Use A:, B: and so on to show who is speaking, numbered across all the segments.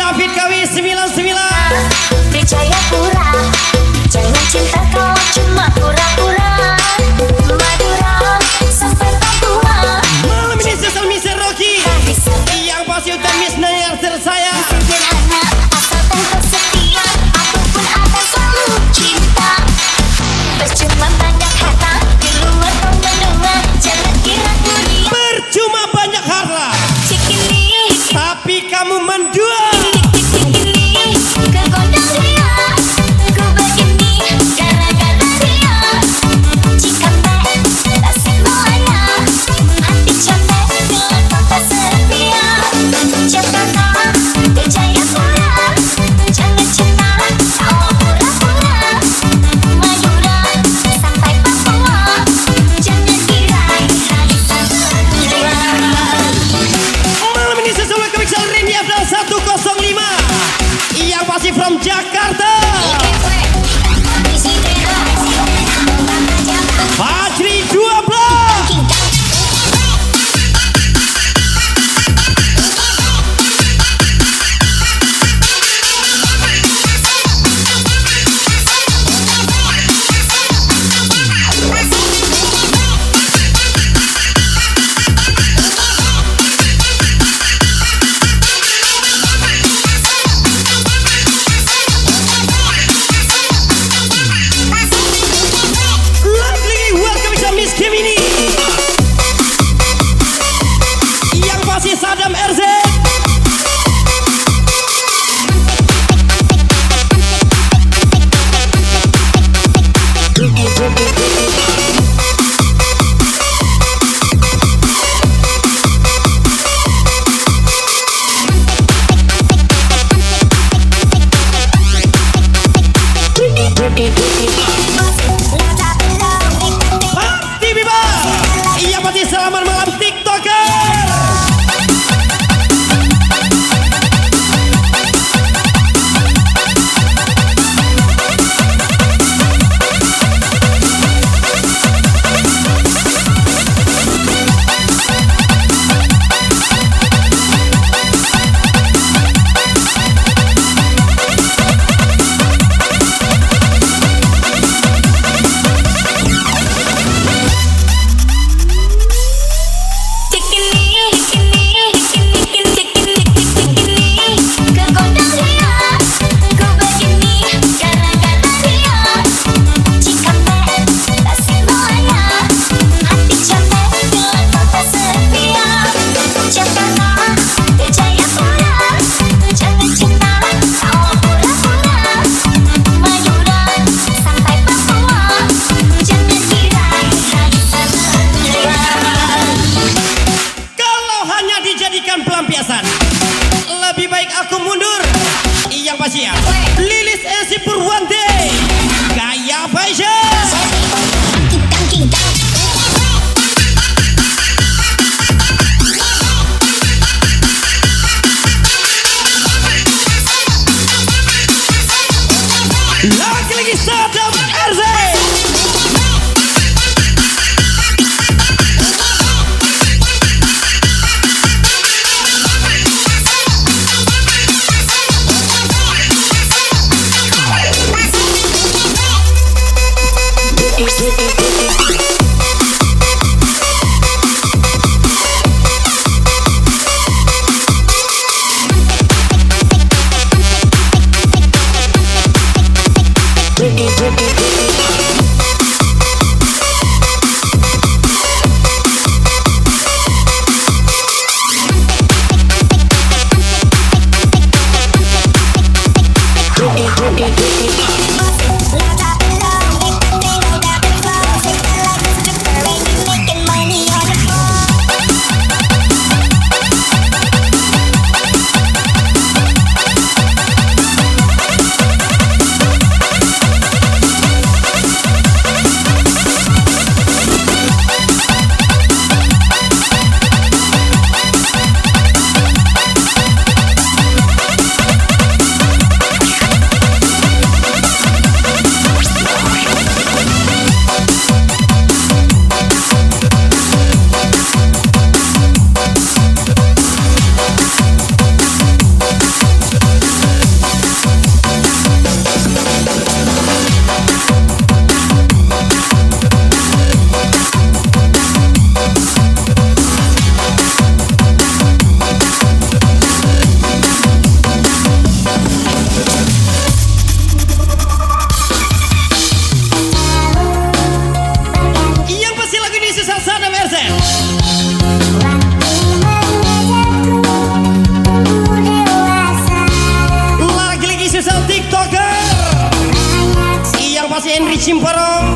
A: David Kawi 99.
B: Percaya pura, jangan cinta kau cuma pura-pura. Madura sampai Papua.
A: Malam ini spesial Miss Rocky. Yang pasti untuk Miss Nayar tersayang.
B: Sederhana asalkan kau setia, apapun akan selalu cinta. Percuma banyak harta di luar kau menua, jangan kira dunia.
A: Percuma banyak harta,
B: Cikini,
A: tapi kamu mendua.
B: cikini, kegondang dia. Ku begini gara-gara dia. Jika tak semuanya, hati contek dengan kata setia. Jakarta, percaya pura, jangan cinta kau pura-pura. Madura sampai Papua, jangan kira hari satu dua.
A: Malam ini sesuai kebiksaan Rini Abdal 105. Yang pasti from Jakarta. Fajri 12. Lovely, welcome to Miss Kimini. Yang pasti Saddam RZ. Party Biba. Yang pasti selamat malam TikToker.
B: Cikini,
A: Vincent. Lagi-lagi susah TikToker. Yang pasti Henry Cimporong.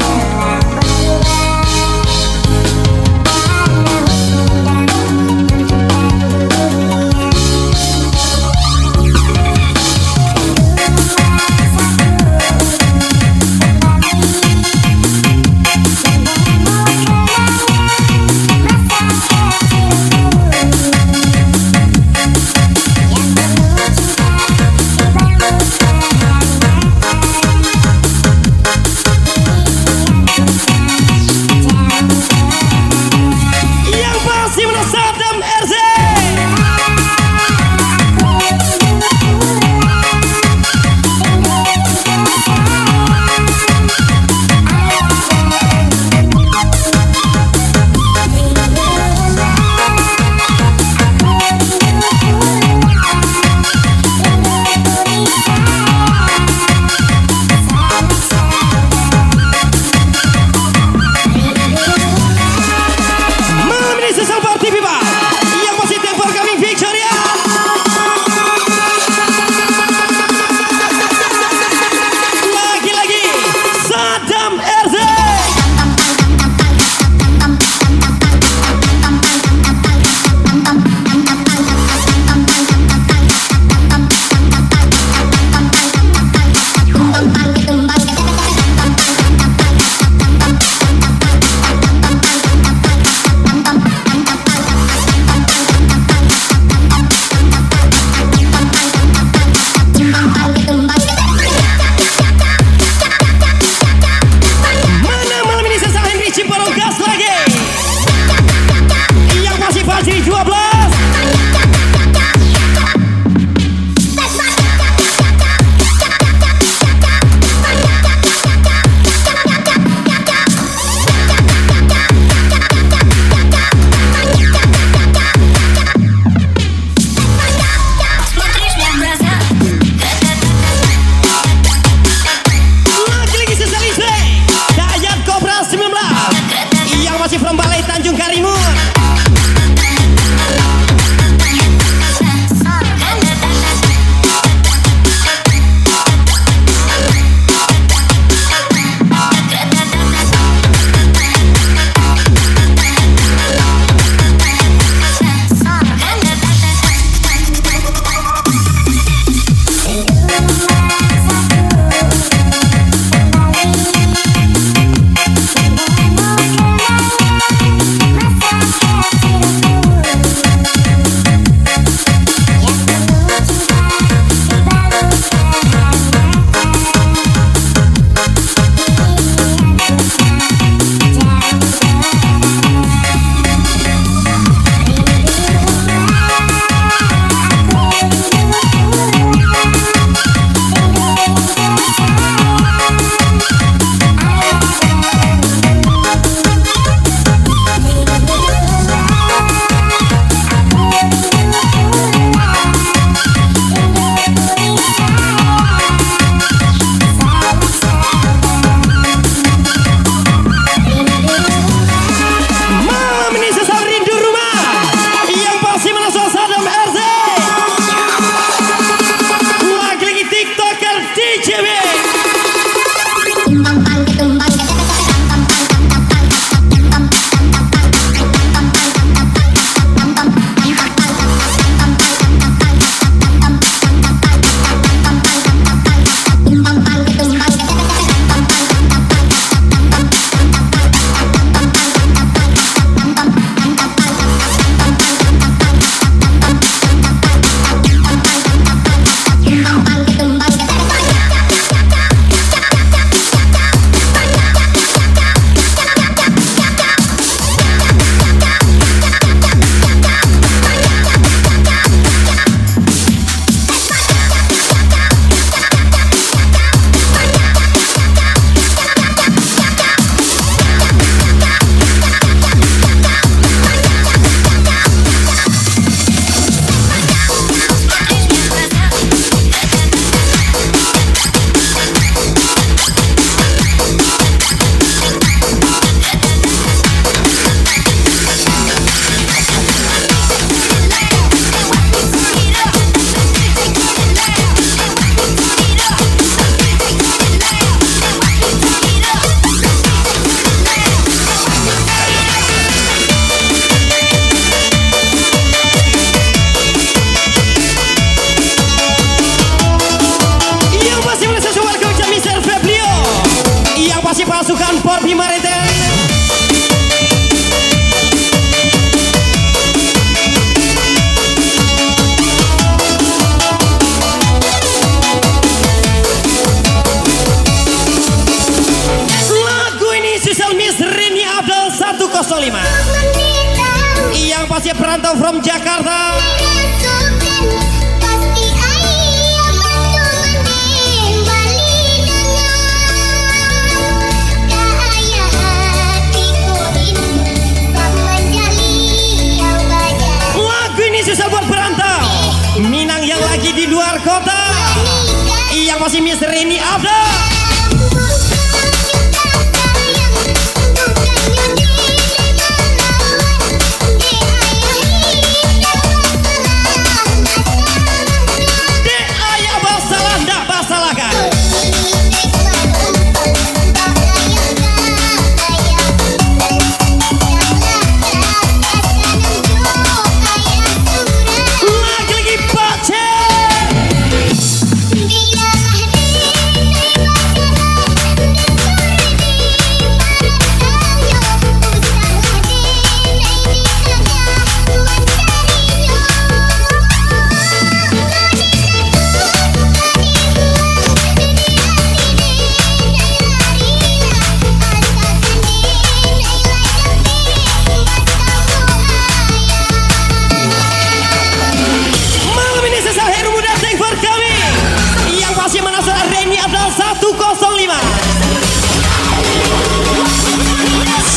A: masih perantau from Jakarta.
B: Pasti ayah bantu mending balik dengan ayah hatiku ini sama jali yang banyak.
A: Lagu ini susah buat perantau Minang yang lagi di luar kota. Yang masih Miss Reni Abda.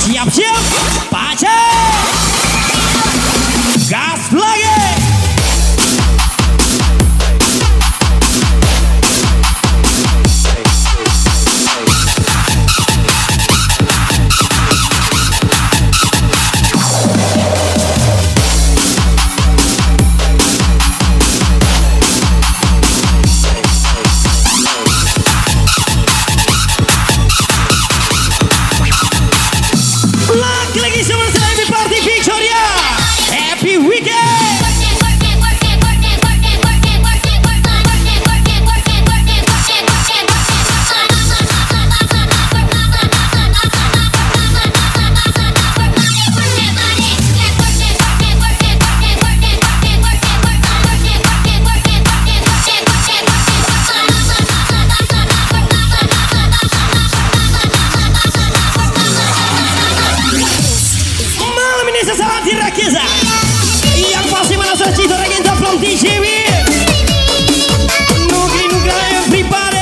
A: Siap-siap, baca gas lagi. Lagi sama saya di Party Victoria. Happy weekend. Sesaat Rakeza yang pasti mana Cito Regenta from TJW. Nugi-nuga everybody.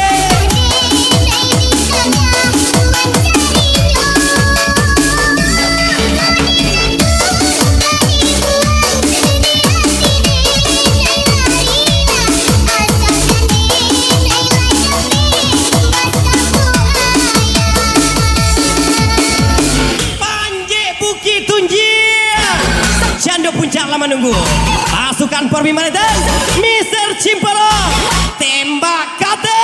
A: Bukit Tunji Jando Puncak lama nunggu. Pasukan Porbi Maneten Mr. Cimpolo tembak kate.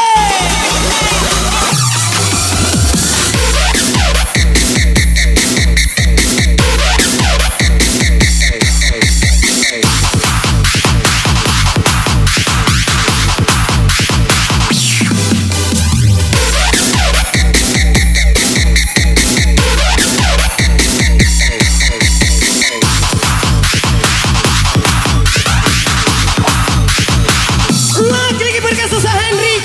A: Lagi berkasus Henry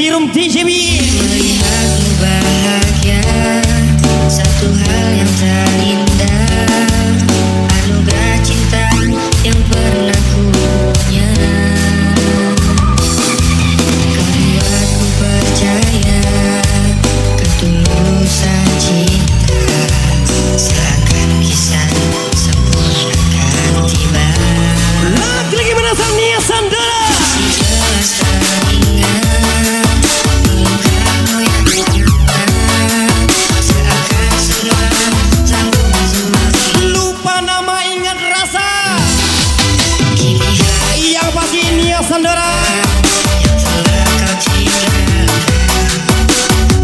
A: Lady Room DJB.
C: Melihatmu bahagia, satu hal yang terindah, anugerah cinta yang pernah ku punya. Kau buatku percaya ketulusan cinta, silakan kisah sempurna akan tiba.
A: Lagi menasar Nia Sandora.
C: Jelas teringat melukaimu yang pernah, seakan segera tanggung semakin.
A: Lupa nama ingat rasa.
C: Kini hari
A: Yang pasti Nia Sandora.
C: yang telah kau tinggalkan,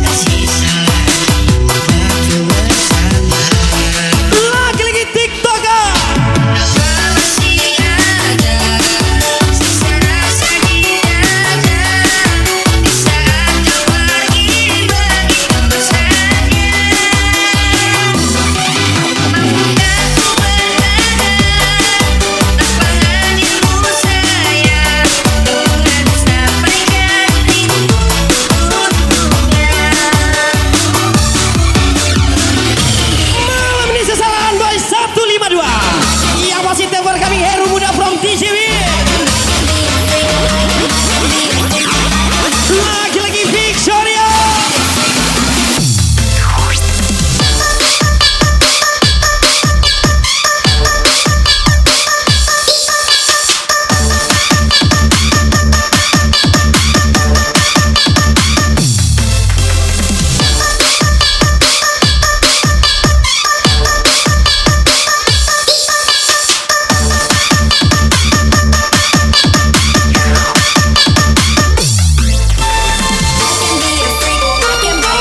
C: tak sisa lagi waktu bersama.
A: Lagi TikToker.
C: Apa masih ada sisa rasa di dada, di saat kau pergi begitu besarnya. Mampukah ku berharap apa hadirmu sayang, Tuhan sampaikan rindu untuknya.
A: Malam ini sesalahan boy 152. Yang pasti telepon kami Heru Muda from DJB. Lagi Victoria.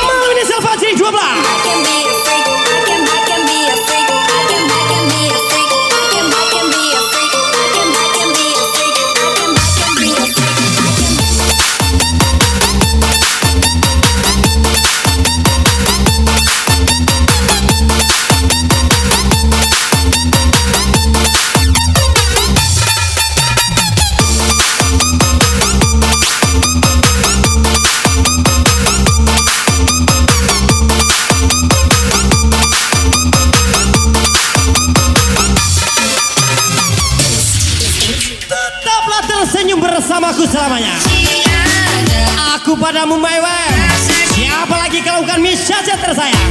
A: Malam ini Selvagri 12. Tetaplah tersenyum bersamaku selamanya. Aku padamu my way. Siapa lagi kalau bukan Miss Caca tersayang.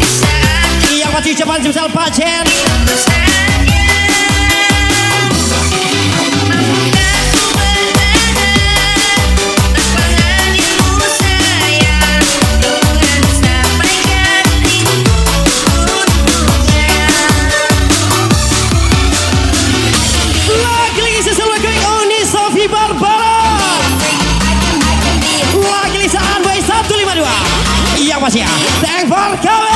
A: Yang pasti ucapan spesial Pak Jen. Lagi sesuai going Oni Sofi Barbara. Lagi lisaan boy 152. Yang pasti ya. Thank for coming.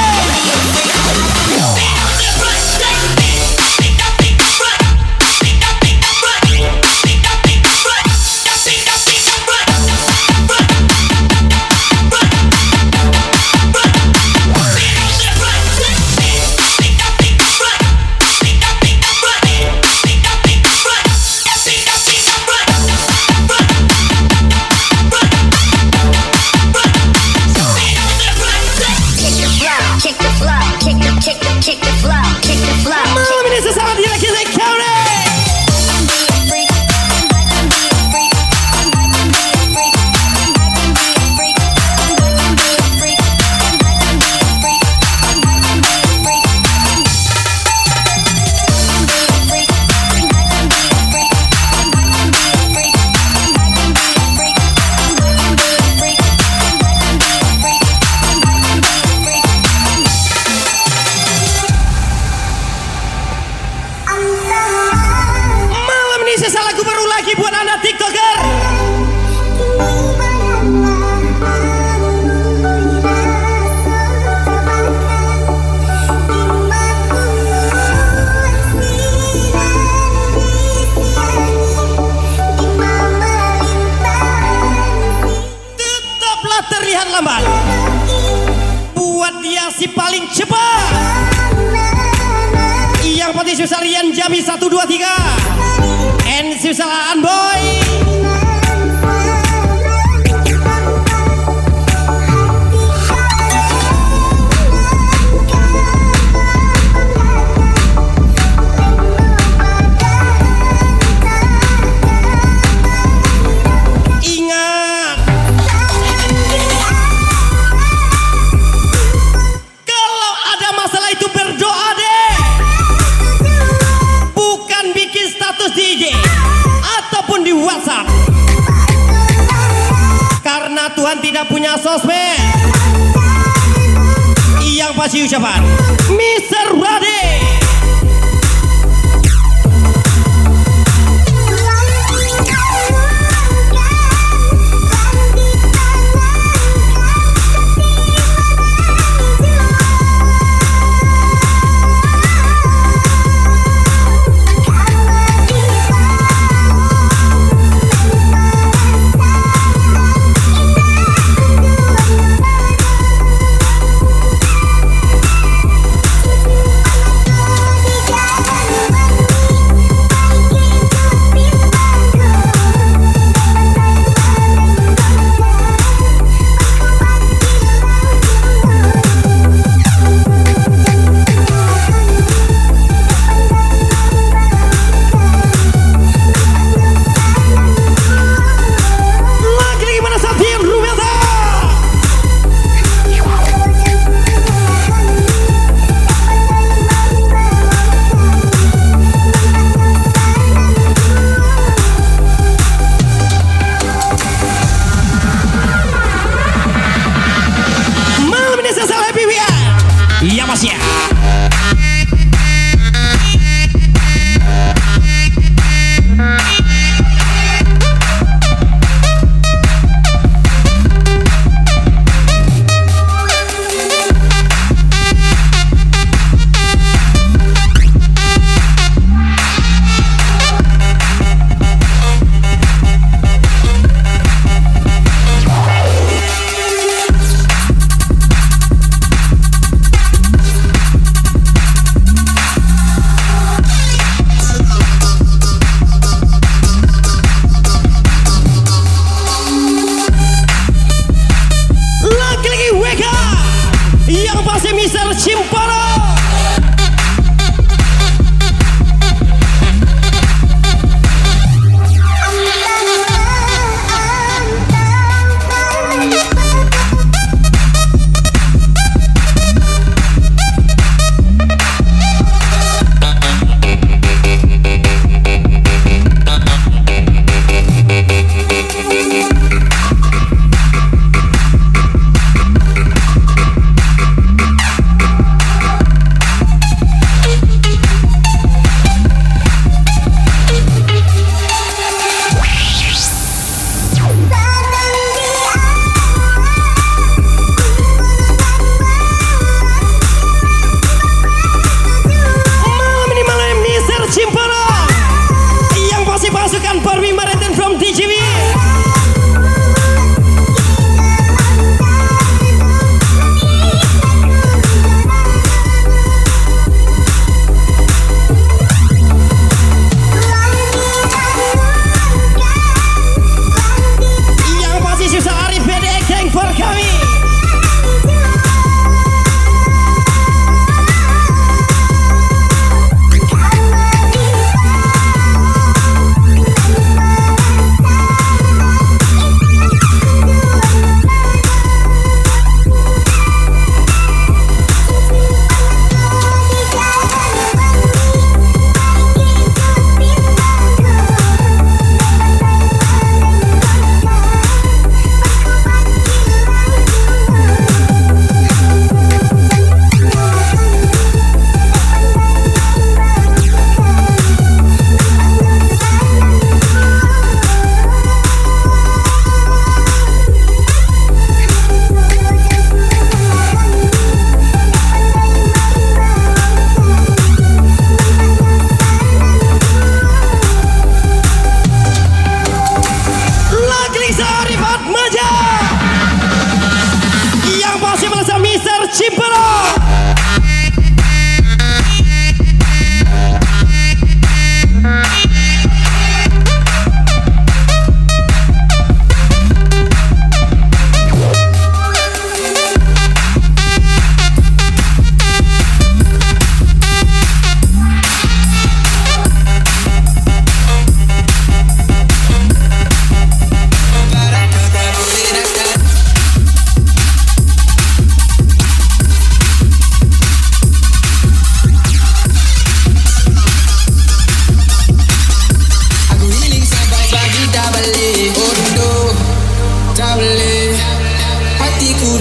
A: Malam ini sesaat di lagi saya County. Malam ini sisa lagu baru lagi buat anda TikToker. Tetaplah terlihat lambat. Buat dia si paling cepat. Yang pasti susah Rian Jami 123. And susah Anboy. kawan tidak punya sosmed, yang pasti ucapan Mr. Rade.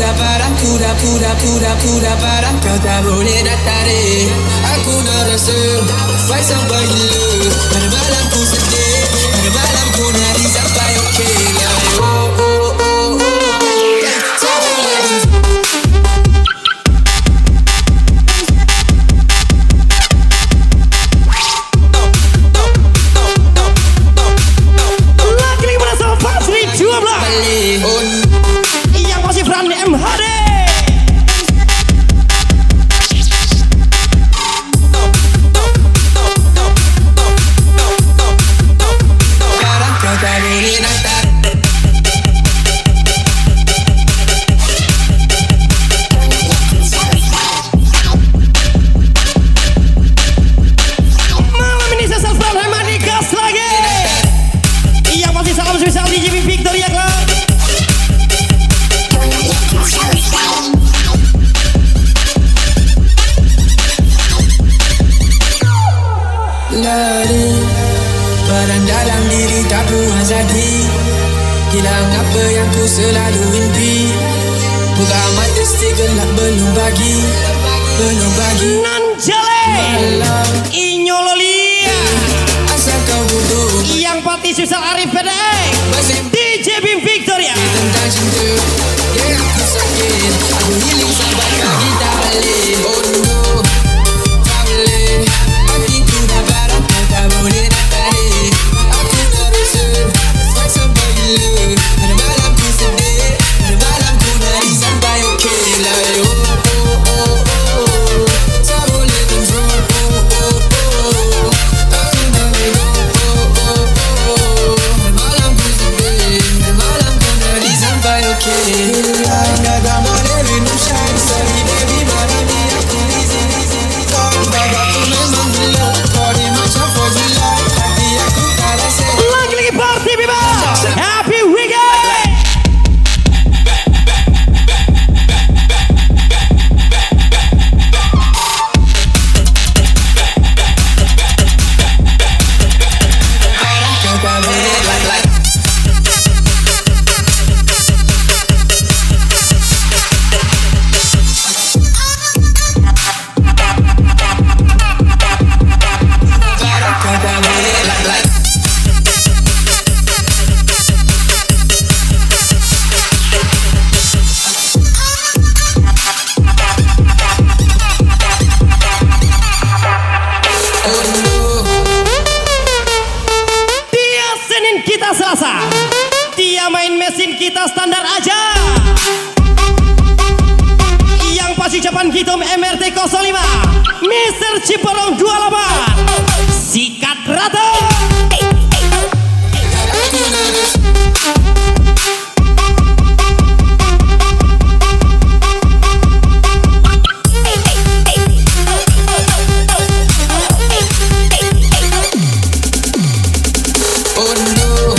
D: dah parah, ku dah parah. Kau tak boleh nak tarik. Aku dah rasa fight sampai gila. Pada malam ku sedih, pada malam ku nari sampai okey lah. Oh oh oh oh.
A: Lagi bersama Fazri 12 yang masih Fran MHD. Malam ini saya Fran MHD gas lagi. Yang masih salam spesial di JB Victoria Club.
D: Lari perang dalam diri tak puas hati. Hilang apa yang ku selalu impi. Buka mata segelap belum pagi.
A: Nan Jale Inyololia
D: Asal kau duduk
A: yang pati spesial Arif Pedek
D: masih
A: DJ Bim Victoria.
D: tentang cinta. Ya aku sakit, aku healing sampai kaki tak balik. Oh no, tak boleh. Hatiku dah parah, kau tak boleh nak tarik. Aku dah rasa fight sampai gila. Pada malam ku sedih, pada malam ku nari sampai okey lah. Oh oh oh oh, tak boleh control. Oh oh oh, aku dah let go. Oh oh oh, pada malam ku sedih, pada malam ku nari sampai okey. Dah tak boleh minum shine. Sorry baby, malam ni aku busy. Kau aku memang gila. Kau ni macam 4 July. Hati aku tak rasa.
A: Lagi party people. Happy weekend.
D: Kau tak boleh like. Kau tak boleh like. Oh no.
A: Dia Senin kita Selasa. Dia main mesin kita standar aja. Yang pasti ucapan Gitom MRT 05 Mr. Ciporong 28 Sikat Rata.
D: Oh no,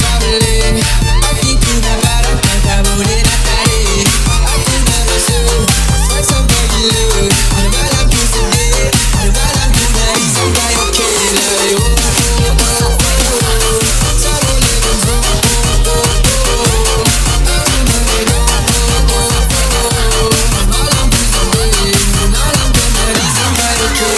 D: tak boleh. Hatiku dah parah, kau tak boleh nak tarik. Aku dah rasa fight sampai gila. Pada malam ku sedih, pada malam ku nari sampai okey lah. Oh oh oh oh, tak boleh control. Oh oh oh, aku dah let go. Oh oh oh, pada malam ku sedih, pada malam ku nari sampai okey.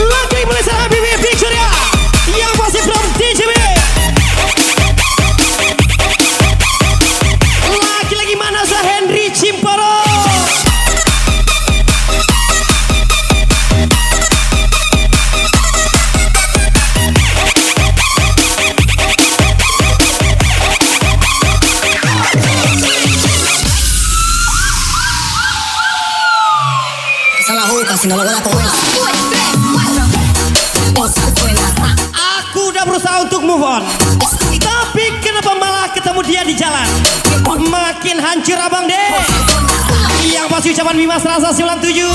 A: Lagi Malaysia Happy Victoria. Yang pasti from DJB. Lagi mana Zah Henry Cimporo.
E: Salah kasih nolak wala ko.
A: Aku udah berusaha untuk move on, tapi kenapa malah ketemu dia di jalan? Makin hancur abang deh. Yang pasti ucapan Bima Serasa 97.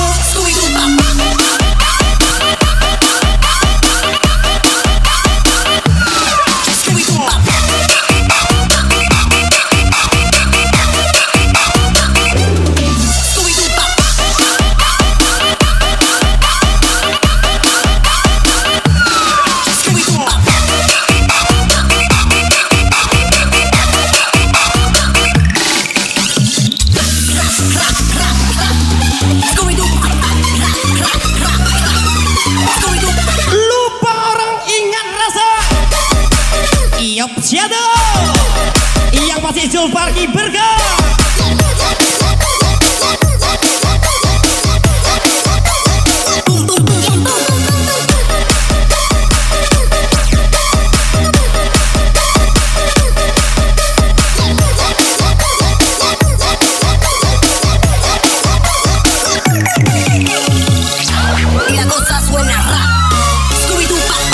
A: Lupa orang ingat rasa. Iop Shadow. Yang pasti Zulfarki Berga.
E: Y la cosa suena rap. Scooby-Doo pop.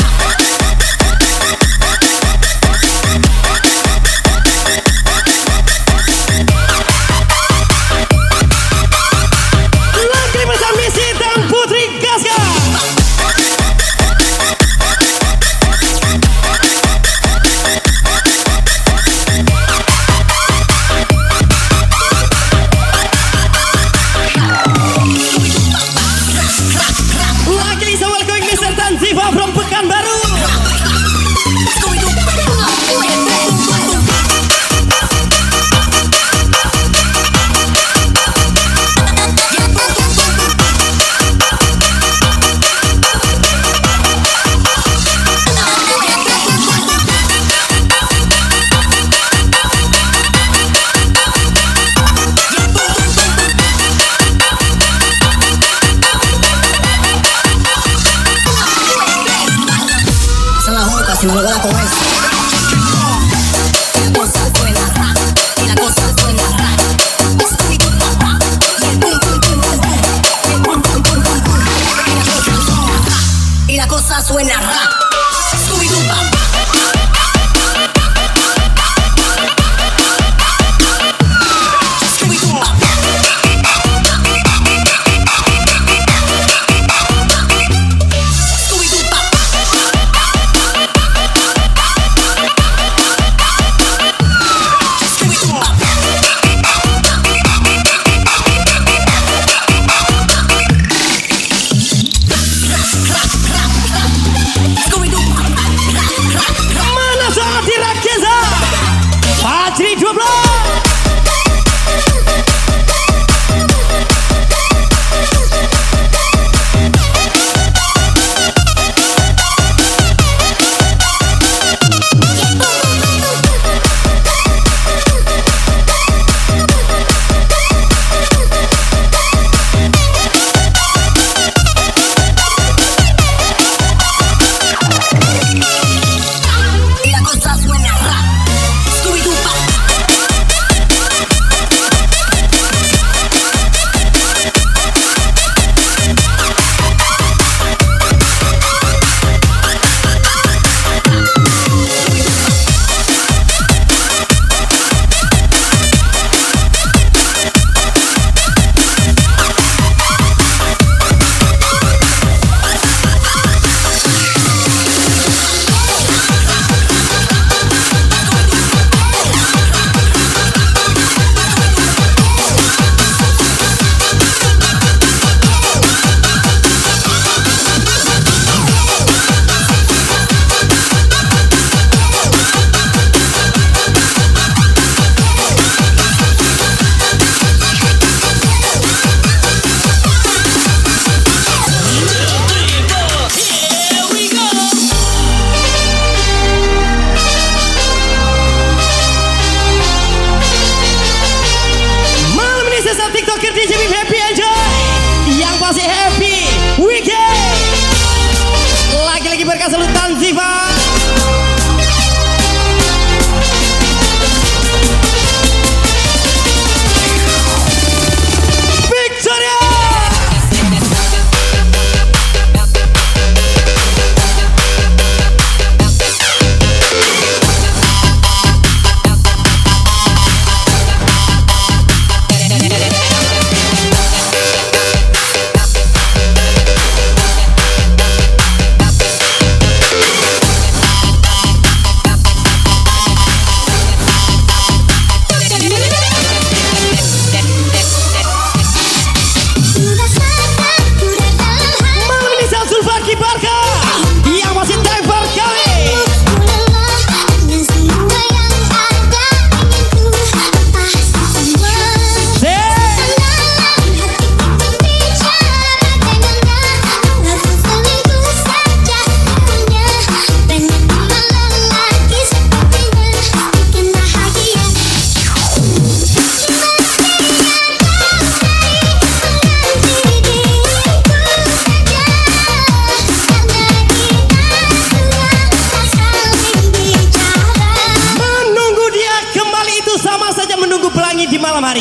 A: wangi di malam hari.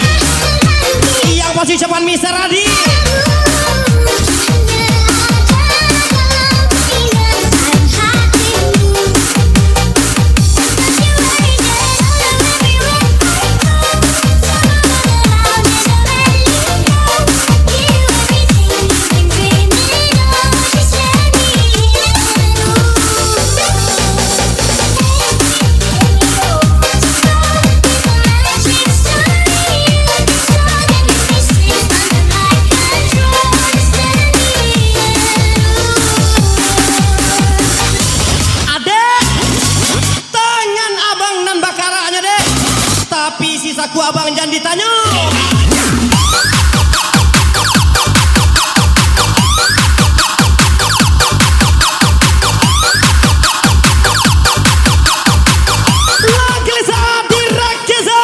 A: Yang pasti ucapan Mr. Adi. Tapi sisaku abang jangan ditanya. Laglisa Dirakesa.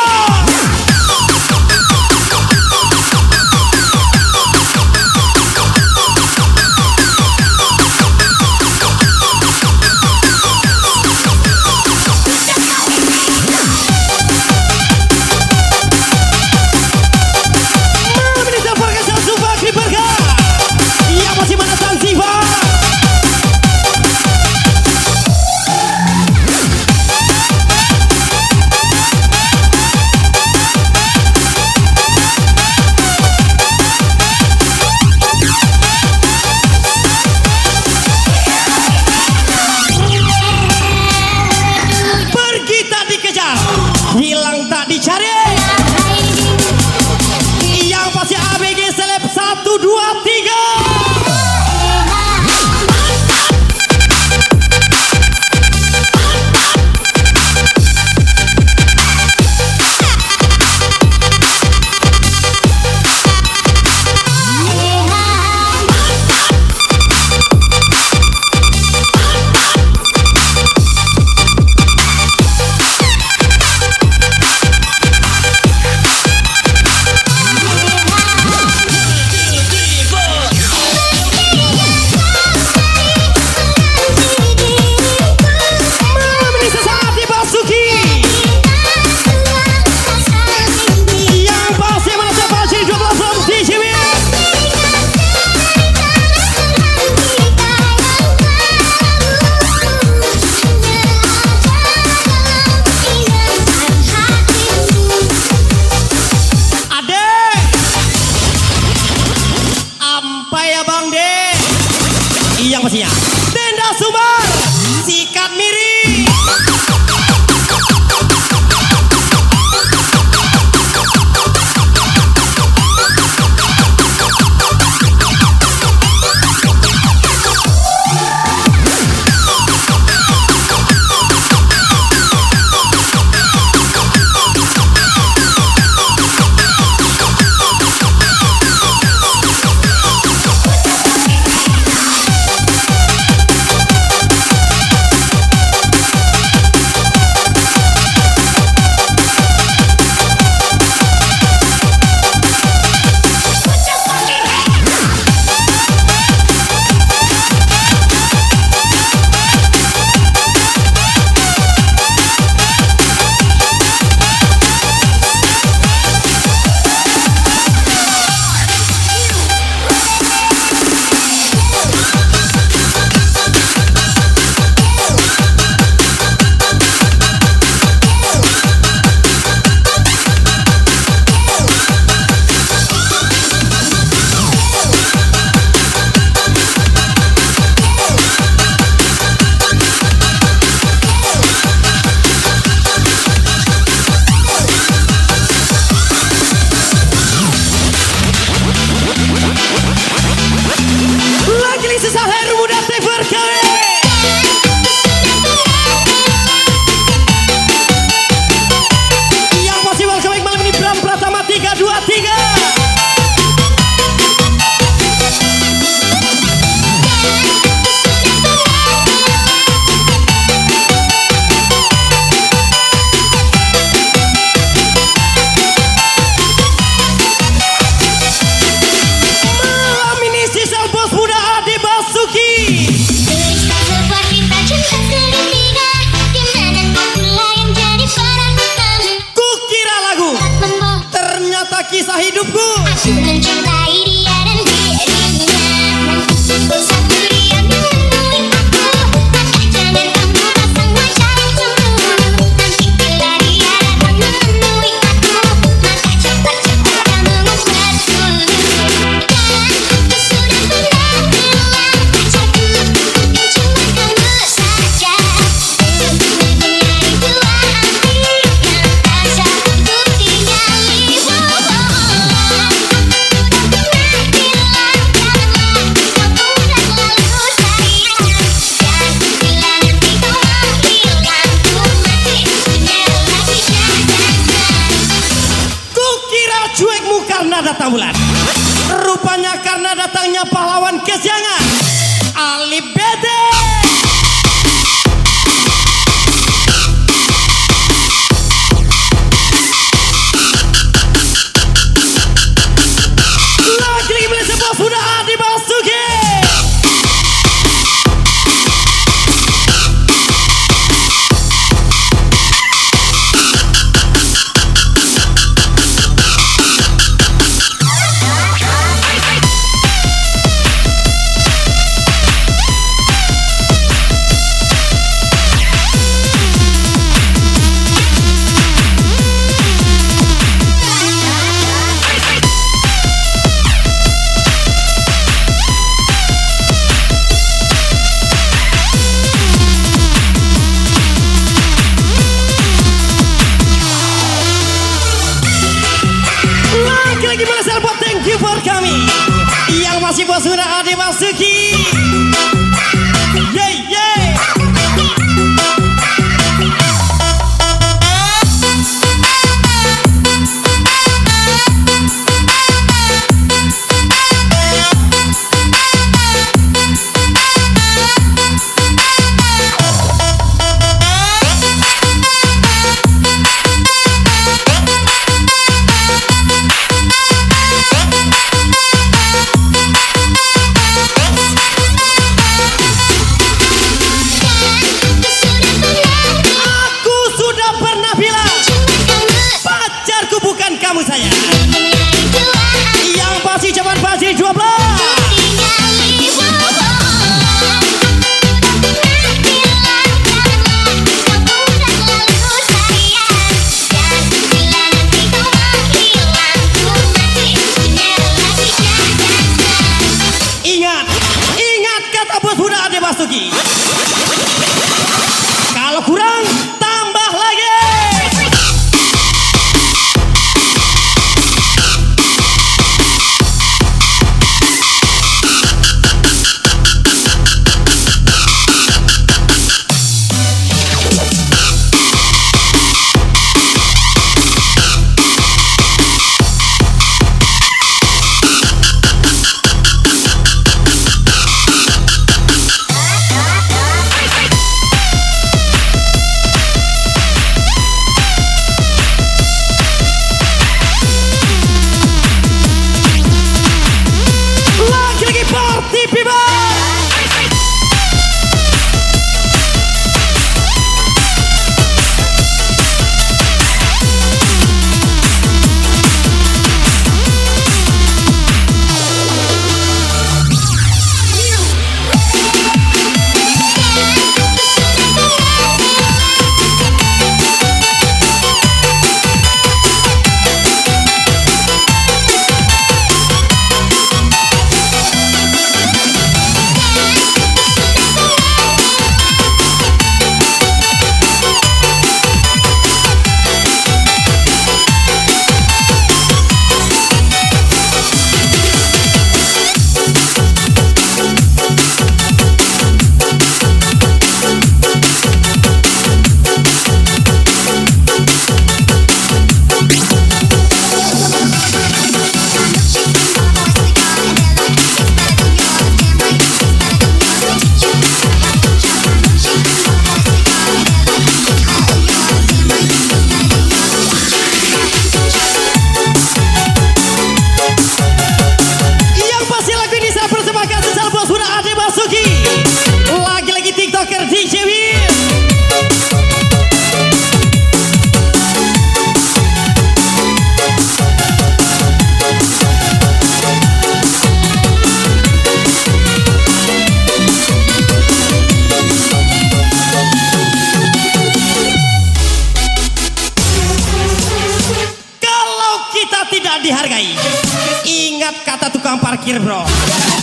A: datang bulan. Rupanya karena datangnya pahlawan kesiangan Ali Bede. Lagi-lagi Malaysia bos sudah Adi Basuki. Lagi-lagi Malaysia buat thank you for kami yang masih bos sudah Adi Basuki. Yeay yeay. Kamu saya yang pasti cepat pasti 12. Ingat kata bos sudah Adi Basuki. Kalau kurang tambah lagi. dihargai. Ingat kata tukang parkir, bro.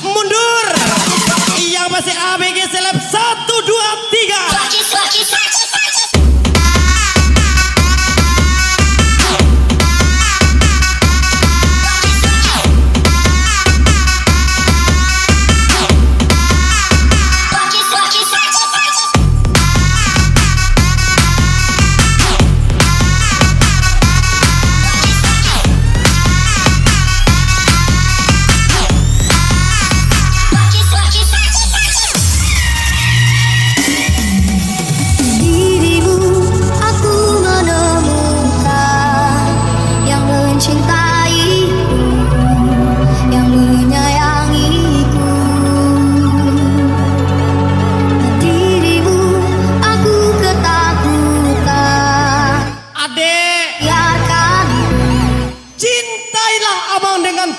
A: Mundur. Yang masih ABG Seleb 1, 2, 3.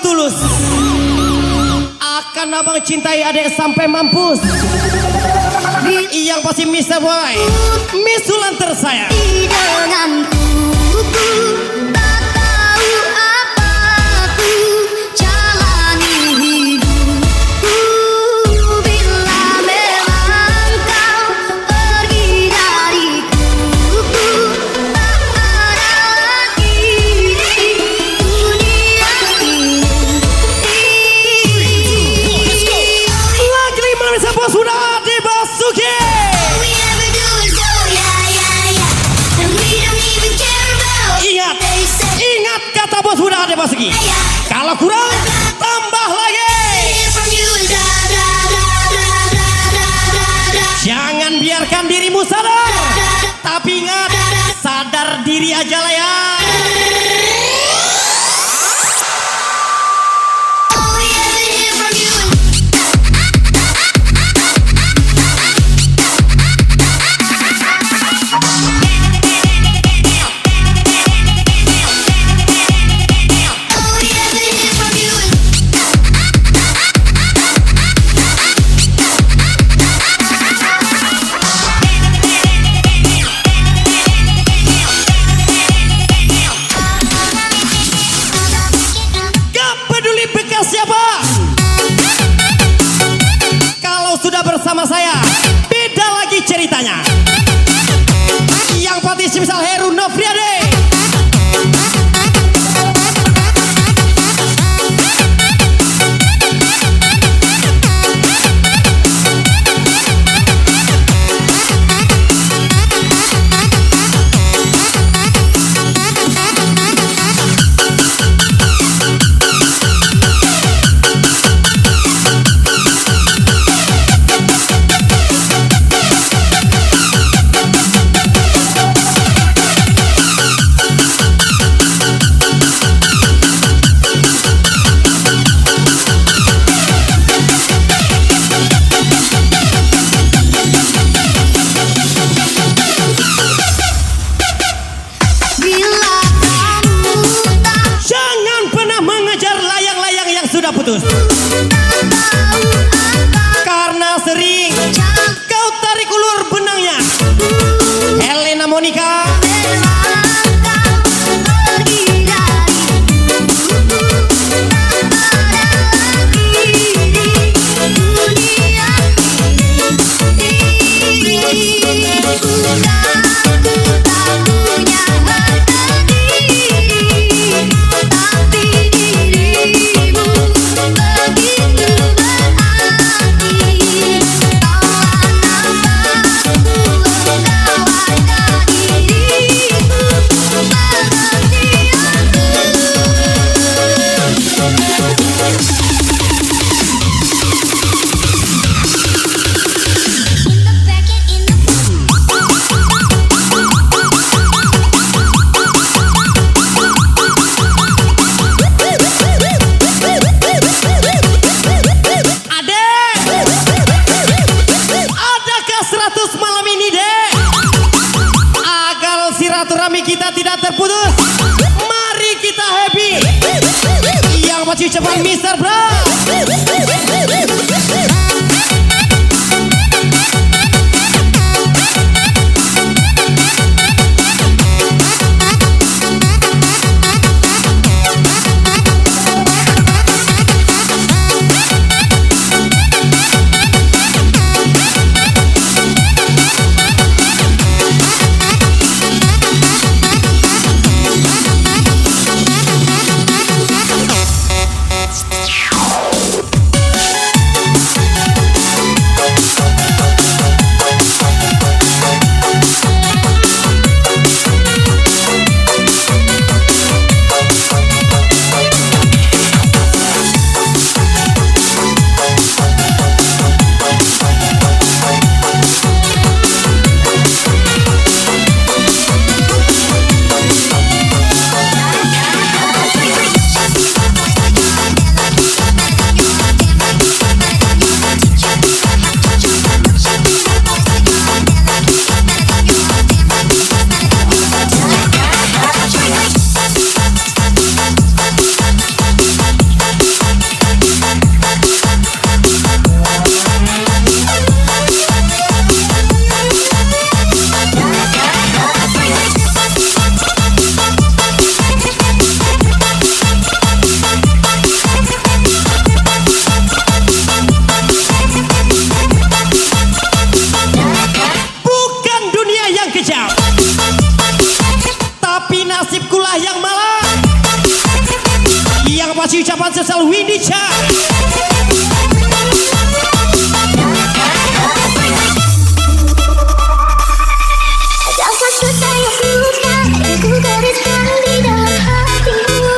A: tulus. Akan abang cintai adek sampai mampus. Yang pasti Mr. Boy, Miss Sulan tersayang.
B: denganku, tak tahu apa ku jalani hidupku. Bila memang kau pergi dariku, tak ada lagi dunia ini.
A: Lagi 5 menit sebuah sudah dimasuki.
B: All we ever do is go, yeah, yeah, yeah. And we don't even care about
A: Ingat,
B: what they say.
A: ingat kata bos sudah dimasuki.
B: Yeah.
A: Kalau kurang, tambah lagi.
B: Hear from you is da da da da da da da da.
A: Jangan biarkan dirimu sadar. Tapi ingat, sadar diri aja lah ya.
B: All we ever hear from you is all we ever hear from you is
A: Gak peduli bekas siapa. Kalau sudah bersama saya, beda lagi ceritanya. Yang pasti misal Heru Novriade.
B: bila kamu tak
A: Jangan pernah mengejar layang-layang yang sudah putus.
B: tahu apa
A: Karena sering
B: jalan
A: kau tarik ulur benangnya. Helena Monica,
B: memang kau pergi dariku, tak ada lagi di dunia ini. Bukan aku tak punya harga diri, tapi dirimu begitu berarti. Kawan nafasku, engkau harga diriku, mengerti
A: adek. Adakah 100 malam ini, dek? Agar silaturahmi kita tidak terputus, mari kita happy. Yang pasti ucapan Mr. Bro. ucapan spesial Windy Cha.
B: Rasa saya suka, ku gariskan di dalam hatimu.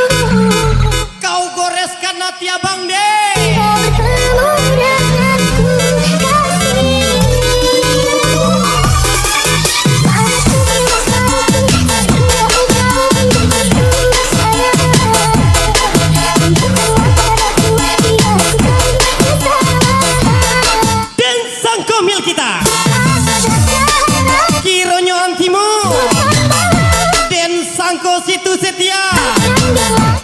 A: Kau goreskan hati abang deh.
B: Kau bertemu denganku, kasih. Aku bilang satu, hingga engkau menjadi sayang. Untuk mengantar aku, biarkan kesalahan.
A: Dan sang komil kita Kironyo Antimo dan Sangko Situ Setia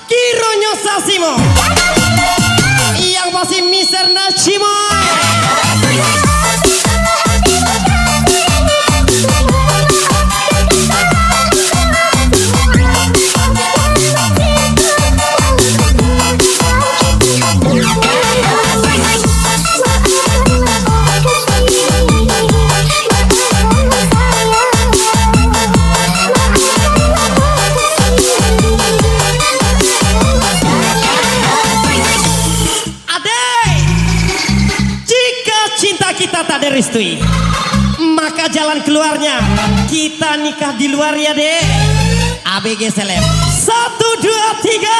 A: Kironyo Sasimo yang pasti Mister Nashimo. Kita tak direstui, maka jalan keluarnya kita nikah di luar ya deh. ABG Seleb 1, 2, 3.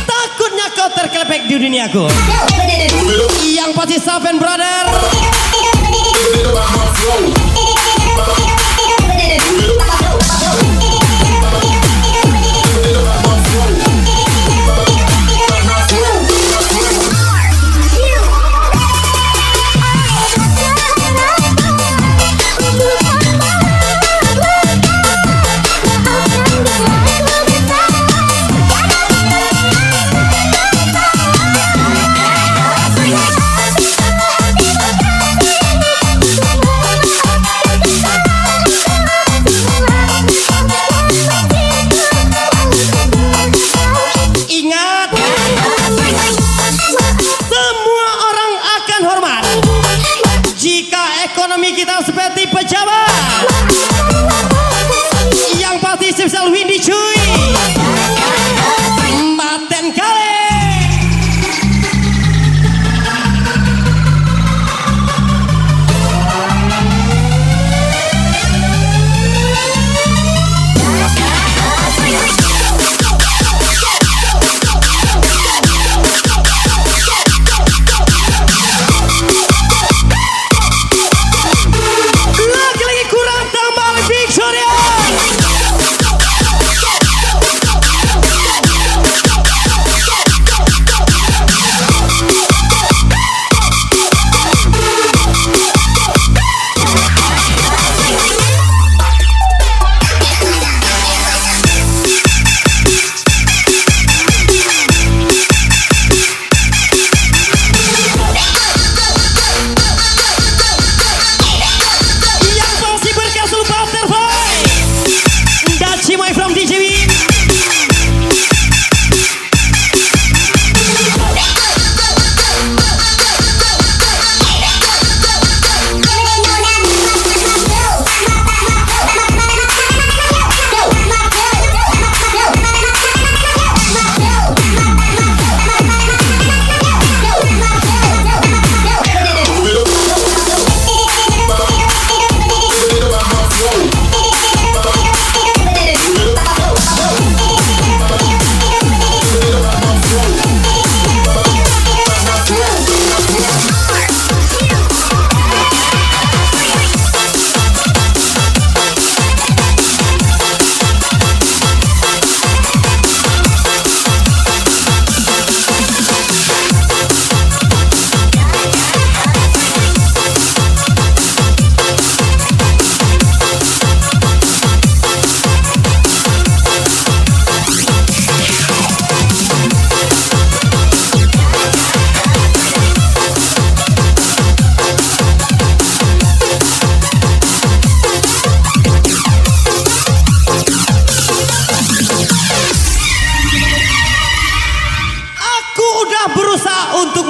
A: Takutnya kau terkelepek di duniaku. Yang pasti Saven Brother. Ekonomi kita seperti pejabat. Yang pasti spesial Windy cuy. Maten kali. Lagi kurang tambah Victoria.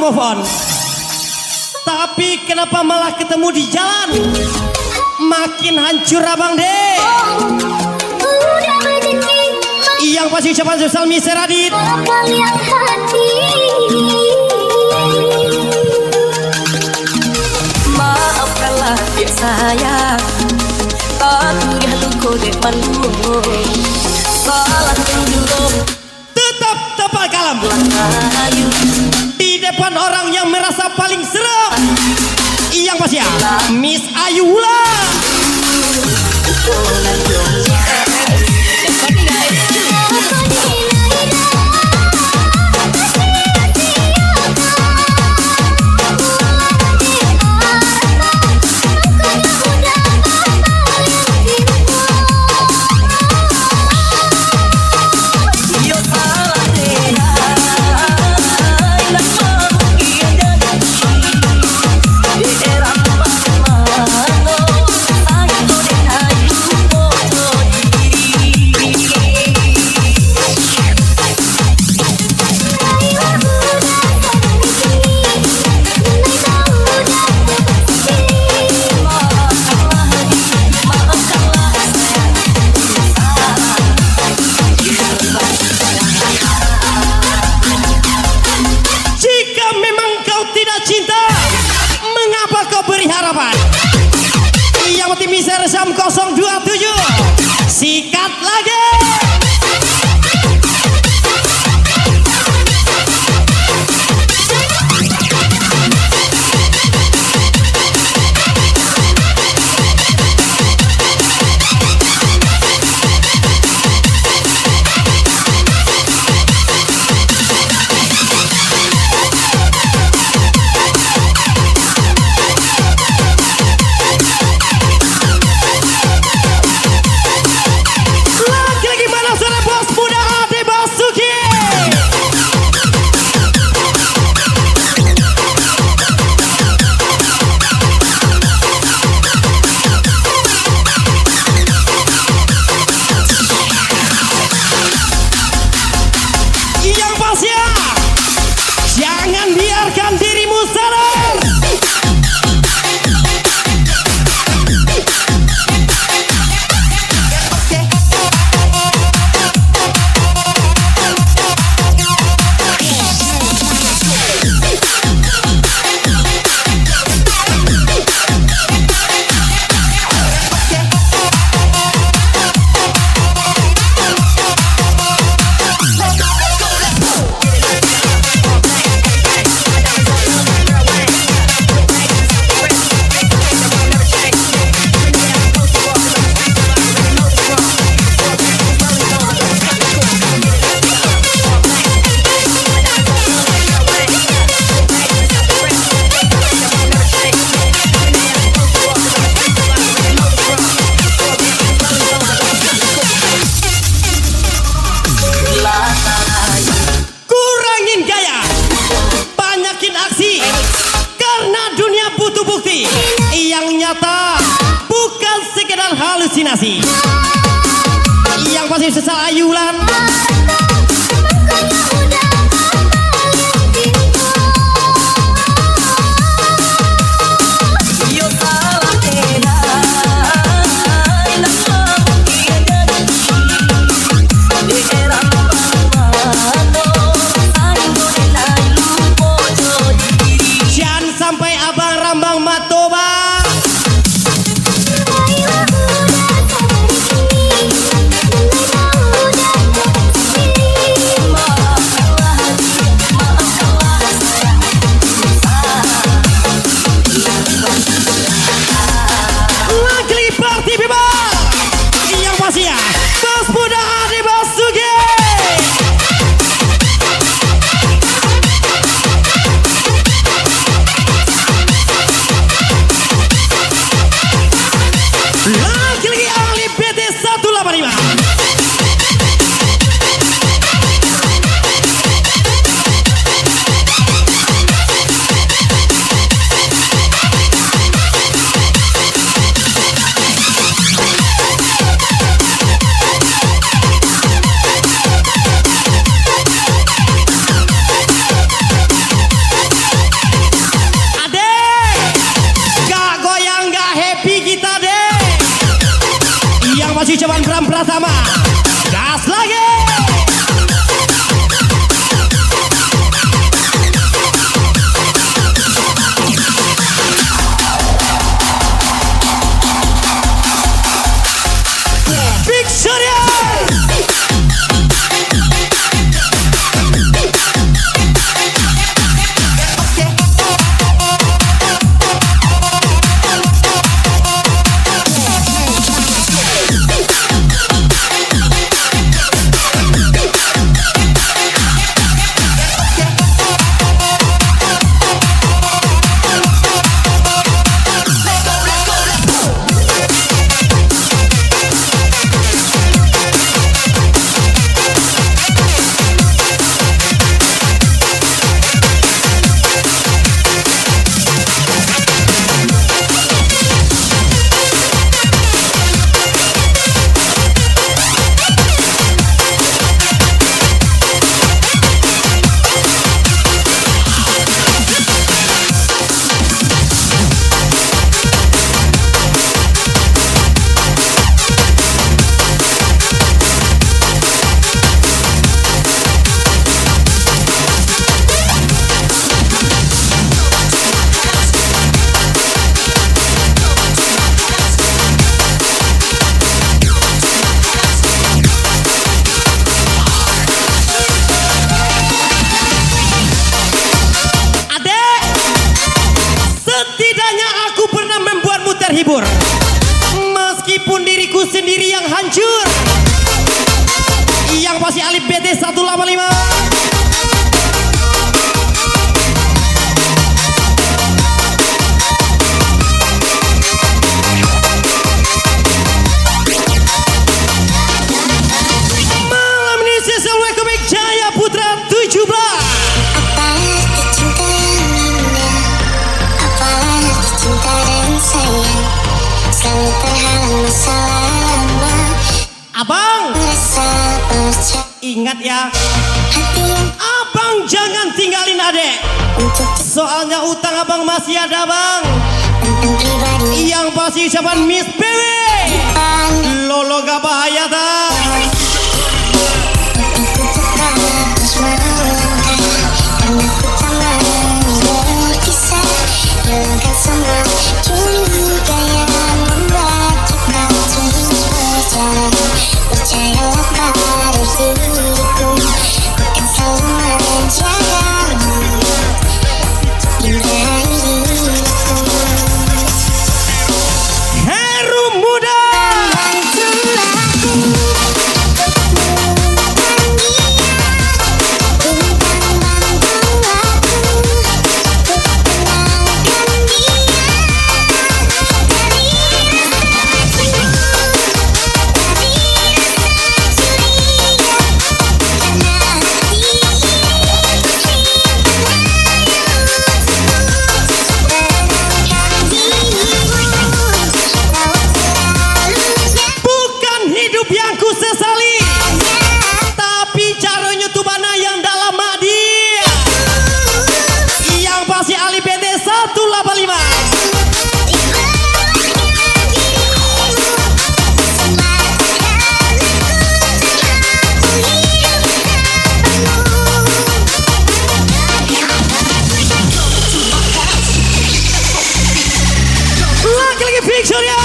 A: move on. Tapi kenapa malah ketemu di jalan? Makin hancur abang deh.
B: Udah berjanji
A: Yang pasti ucapan sosial Mr. Radit.
B: bakal yang hati.
E: Maafkanlah ya sayang, tapi hatiku dek malu. Salah dulu
A: Tetap tebal kalem
E: ayu,
A: di depan orang yang merasa paling serem. Yang pasti ya Miss Ayu Hula.
E: yo salah deh, nak mungkin jadi di era mana, aku deh ayu bodoh diri.
A: Jika memang kau tidak cinta, mengapa kau beri harapan? Yang penting bisa resam 027. Sikat lagi. Lagi-lagi mana suara bos muda Ade Basuki? Yang pasti ya, jangan biarkan dirimu sadar. Kurangin gaya, banyakin aksi, karena dunia butuh bukti yang nyata, bukan sekedar halusinasi. Yang pasti sesal Ayulan.
E: Yo salah deh, nak mungkin jadi di era mana, aku deh ayu bodoh diri.
A: Jangan sampai abang rambang matoba.
B: Udah
A: pasti cuman Bram Pratama. Gas lagi. Big Surya. Terhibur meskipun diriku sendiri yang hancur. Yang pasti Alif BT 185. Malam ini Cecil Komik Jaya Putra 17.
B: Selalu terhalang masalah lama.
A: Abang,
B: Merasa percaya
A: ingat ya,
B: hati yang
A: abang jangan tinggalin adek.
B: untuk
A: Soalnya utang abang masih ada bang.
B: tentang pribadi
A: Yang pasti ucapan Miss PW Lolo gak bahaya tak.
B: aku tetap terus melangkah karena ku tak mau berpisah. Hilangkan semua curiga yang membuat kita terus berjalan. Percayalah pada diriku, akan selalu menjagamu hingga akhir hidupku.
A: Heru muda.
B: Bantulah aku untuk melupakan dia. Bintang bantu aku untuk menangkan dia dari rasa cemburu, dari rasa curiga. Karena hati ini tenangkan dirimu. Kau selalu
A: Bukan hidup yang ku sesali,
B: jaga.
A: tapi caranya tuh mana yang dalam dia. Yang pasti Ali BT 185. Lagi-lagi picture ya.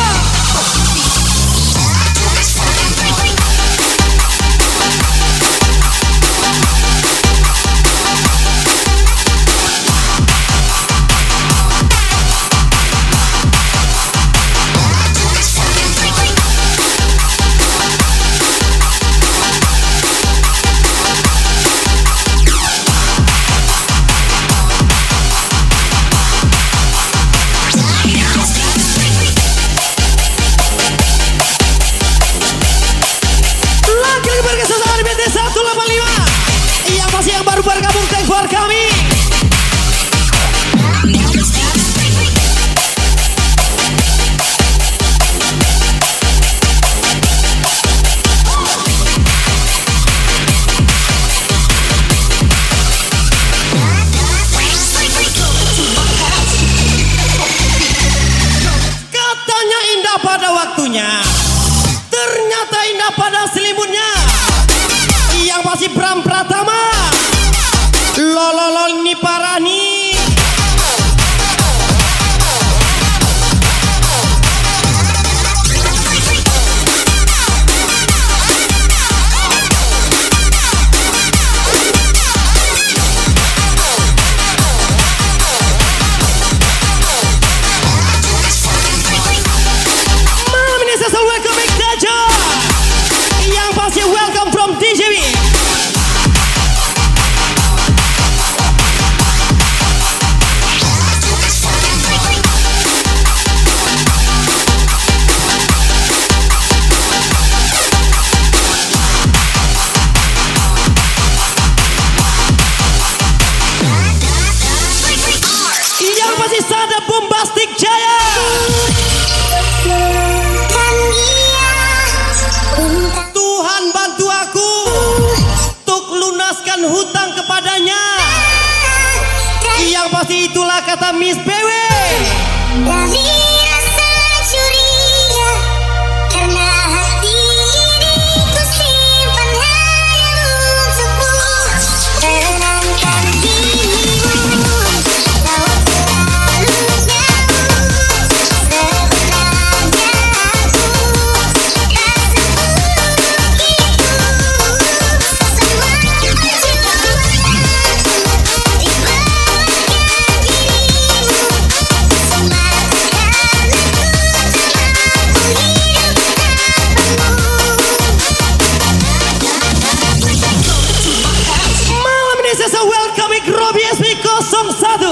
A: Lagi-lagi berkesan Ali BT 185. Yang masih yang baru bergabung thanks for kami. Katanya indah pada waktunya, Ternyata indah pada selimutnya. Yang pasti Bram Pratama. Lololol ini parah nih. Malam ini saya welcome Dajo. Yang pasti welcome from DJW. Yang pasti Sada Bombastic Jaya. Tuhan bantu aku untuk lunaskan hutang kepadanya. Yang pasti itulah kata Miss BW.
B: Dari rasa curiga, karena hati ini ku simpan hanya untukmu. Tenangkan dirimu, kau terlalu jauh. Sebenarnya aku rasa buruk itu. Semakin mencintai ibaratkan dirimu.
A: Malam ini saya welcome Robi SP 01.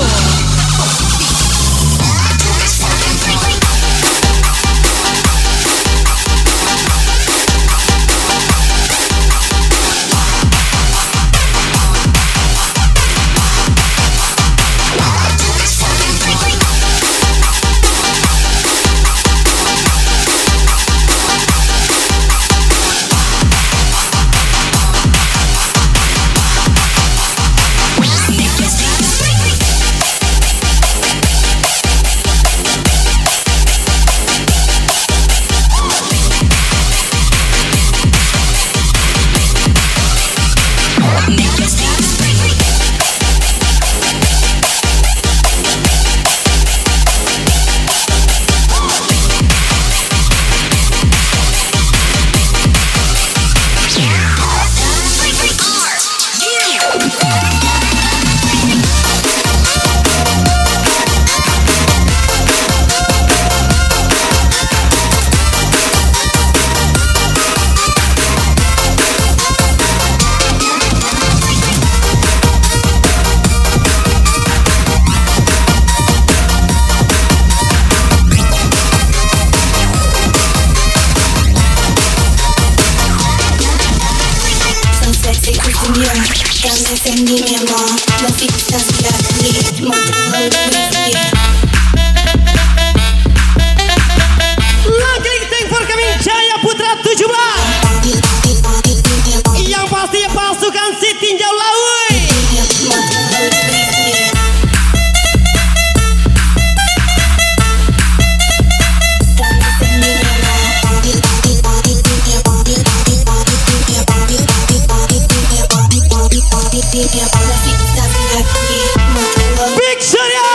B: Sendiri mi amor, la fiesta será aquí, montando
A: Langkling Tank for kami Jaya Putra 17. Yang pasti pasukan si Tinjau Laui. Big Surya.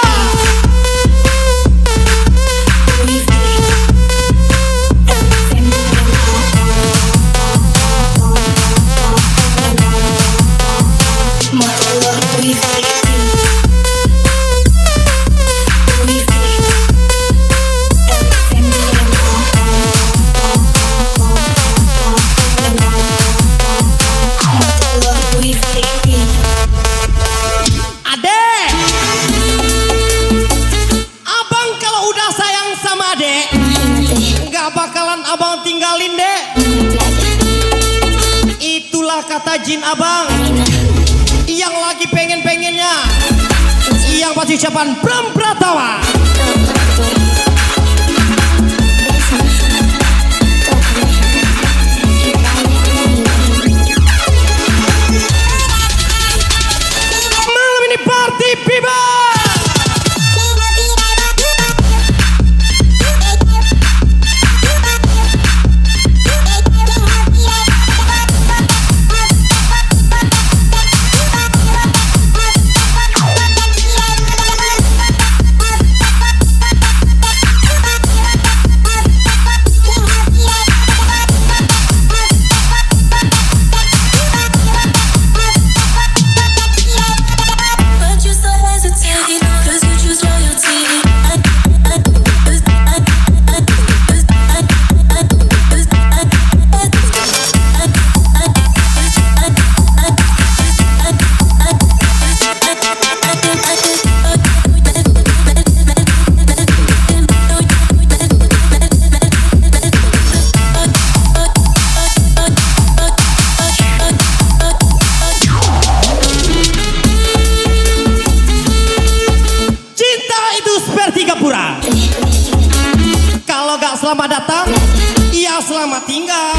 A: Abang tinggalin deh. Itulah kata Jin Abang yang lagi pengen-pengennya. Yang pasti ucapan Bram Pratama. Malam ini party people. selamat datang. Iya, selamat tinggal.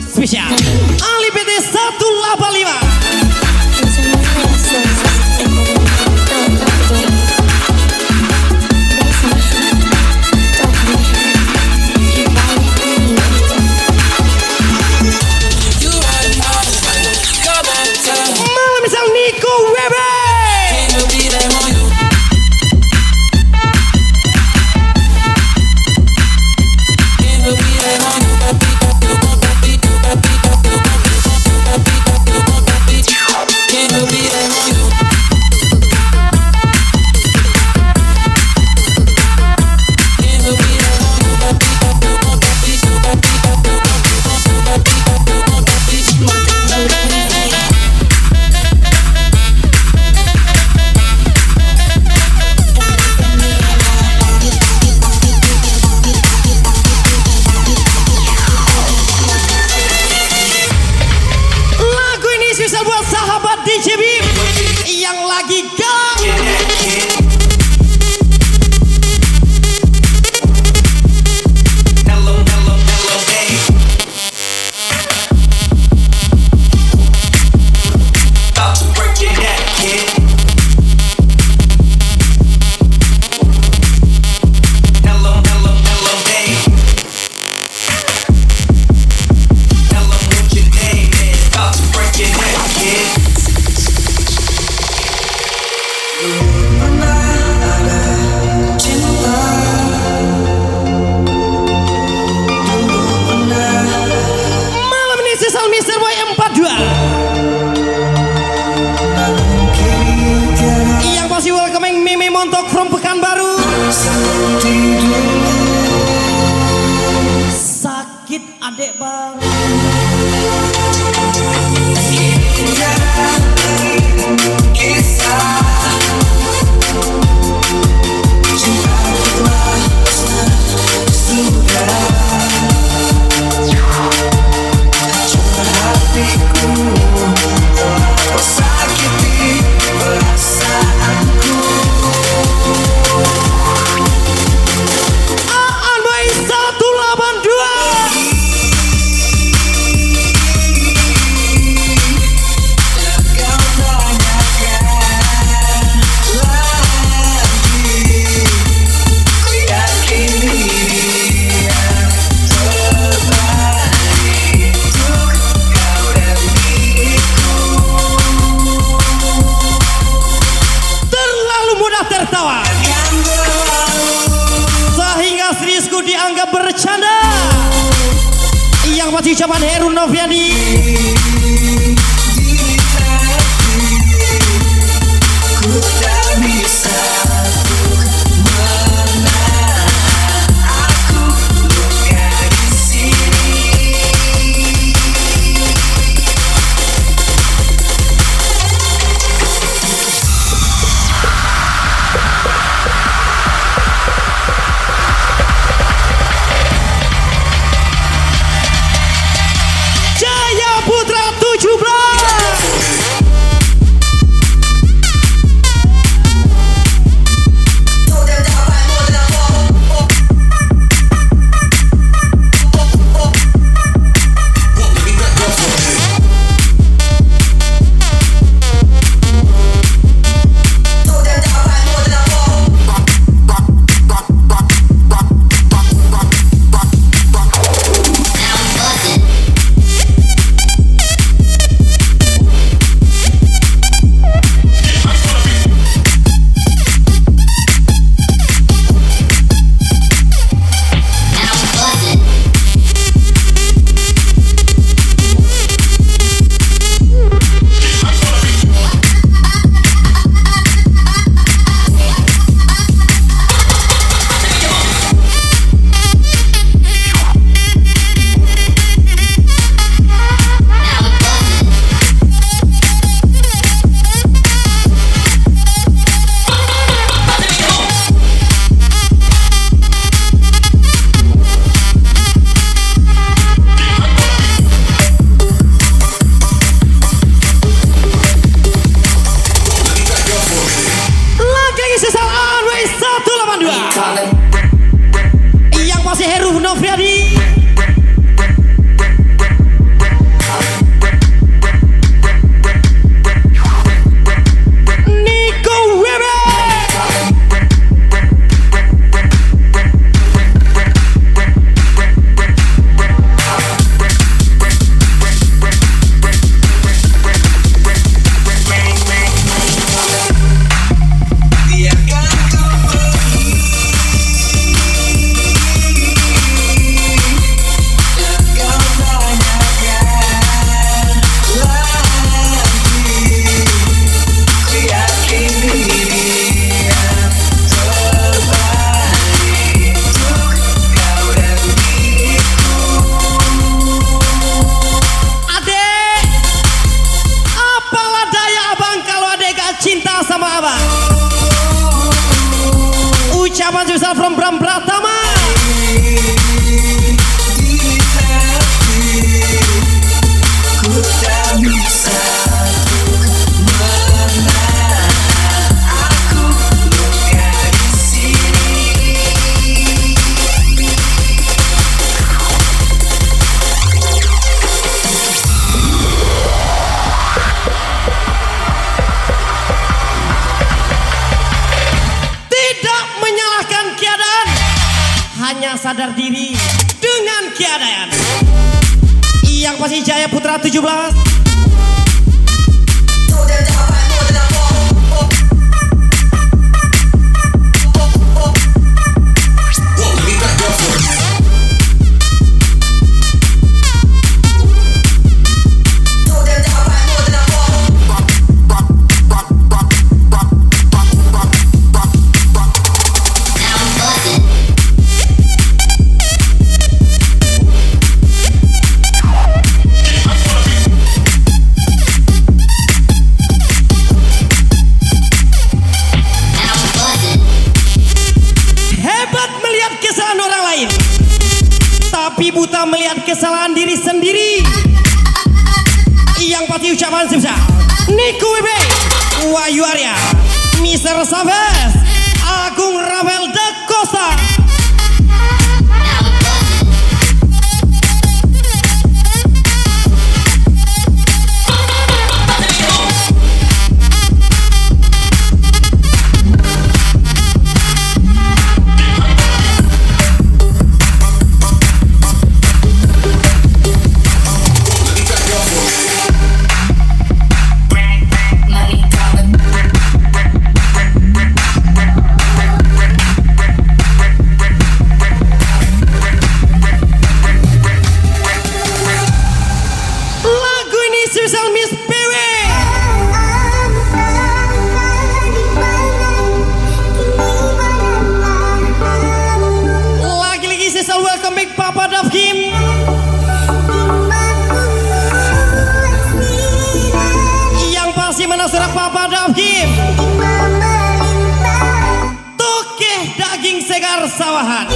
A: Spesial Ali PT 185.
D: You are not come on, tell me.
A: Malam misal Nico Webe.
D: Can you be there on you? Can you be there on you? Can you be there on you? Can you be there on
A: Lagu ini spesial buat sahabat DJ Bim yang lagi galau. Malam ini spesial Mr. Boy 42 yang masih welcoming Mimi Montok from Pekanbaru. Sakit adek bang. Aan Boy 182. Terlalu mudah tertawa sehingga seriusku dianggap bercanda. Yang masih ucapan Heru Noviadi. Jaya Putra 17. spesial from Bram Pratama.
D: Ku tak bisa aku dari sini.
A: Tidak menyalahkan keadaan, hanya sadar diri dengan keadaan. Yang pasti Jaya Putra 17. Tapi buta melihat kesalahan diri sendiri. Yang pasti ucapan sebesar Niku Webe, Wahyu Arya, Mr. Savas, Agung Ravel de Costa. Surat Papa Davkim, Tokeh daging segar sawahan.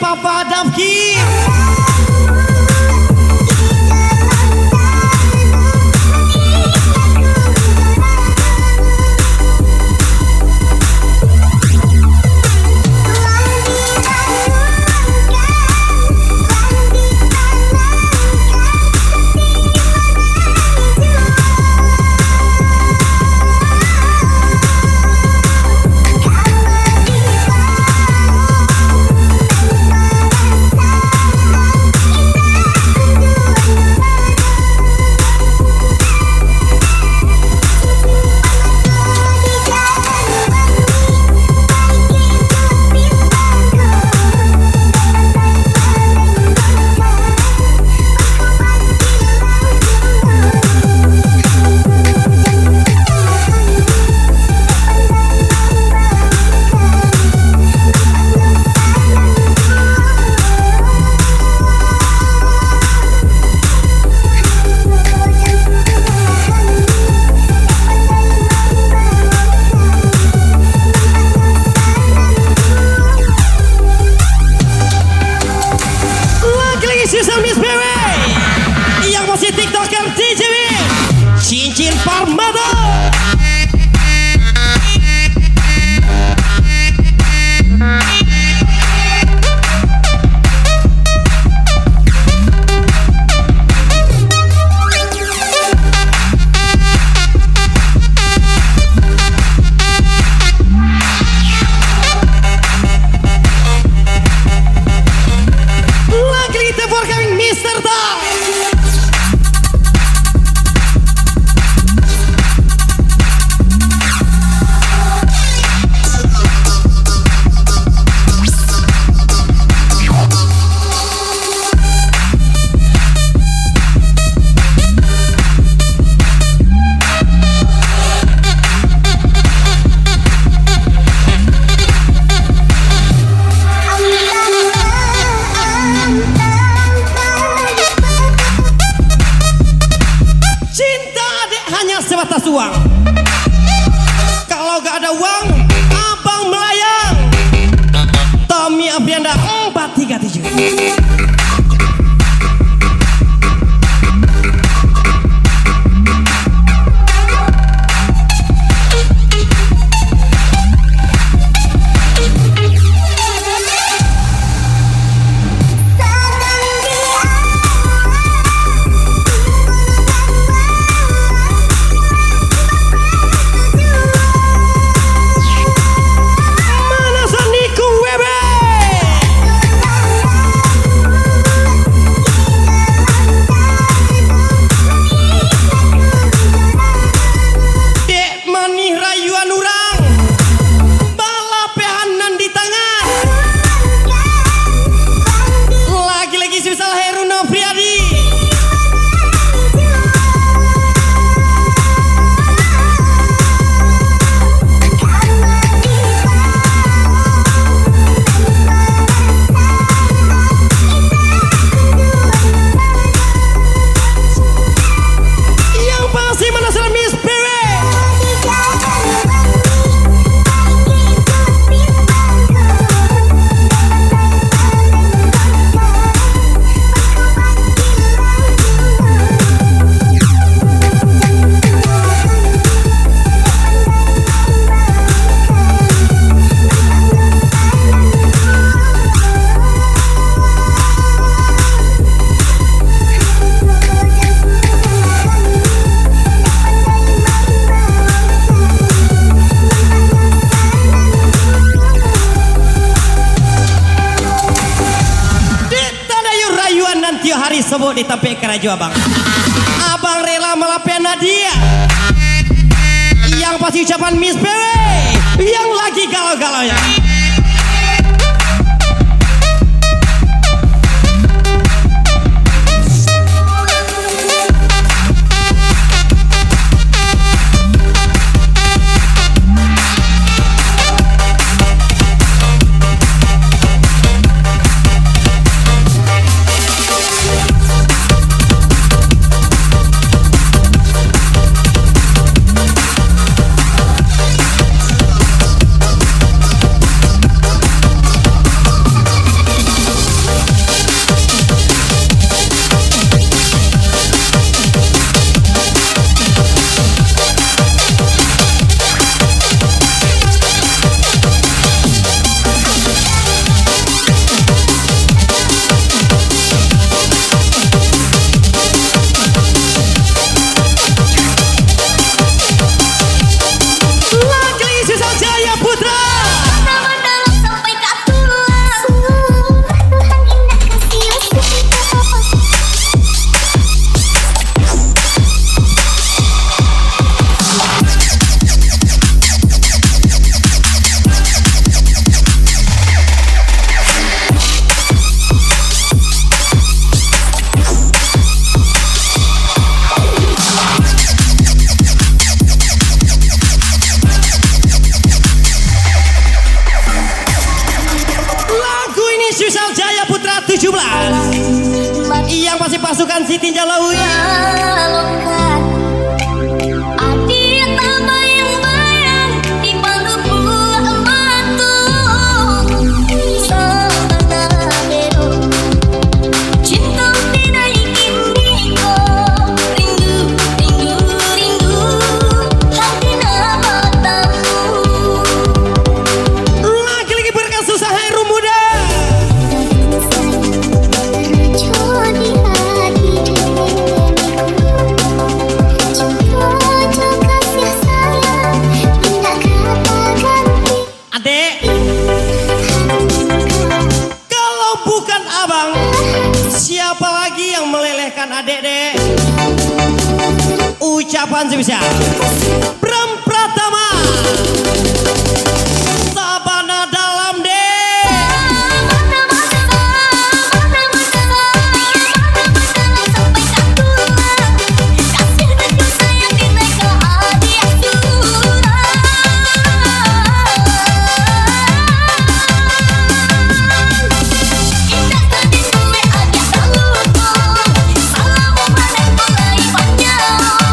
A: Papa Davkim. Yang masih TikToker DJW Cincin Parmata. Lagi kita for coming Mr. Cinta adek hanya sebatas uang. Kalau gak ada uang, abang melayang. Tommy Abrianda 437. Sebut di tempat keraju abang. Abang rela melapian Nadia. Yang pasti ucapan Miss Perry. Yang lagi galau-galaunya. Yang pasti pasukan Siti Jalawi.
B: Adik tak bayang-bayang di bangku buah batu. Sabana bero cinta tidak ingin diko. Rindu, rindu, rindu hati nama tamu.
A: Lagi-lagi berkat susah Heru muda. Adek, kalau bukan abang, siapa lagi yang melelehkan adek dek? Ucapan sebisa Bram Pratama, Sabana dalam dek.
B: Salam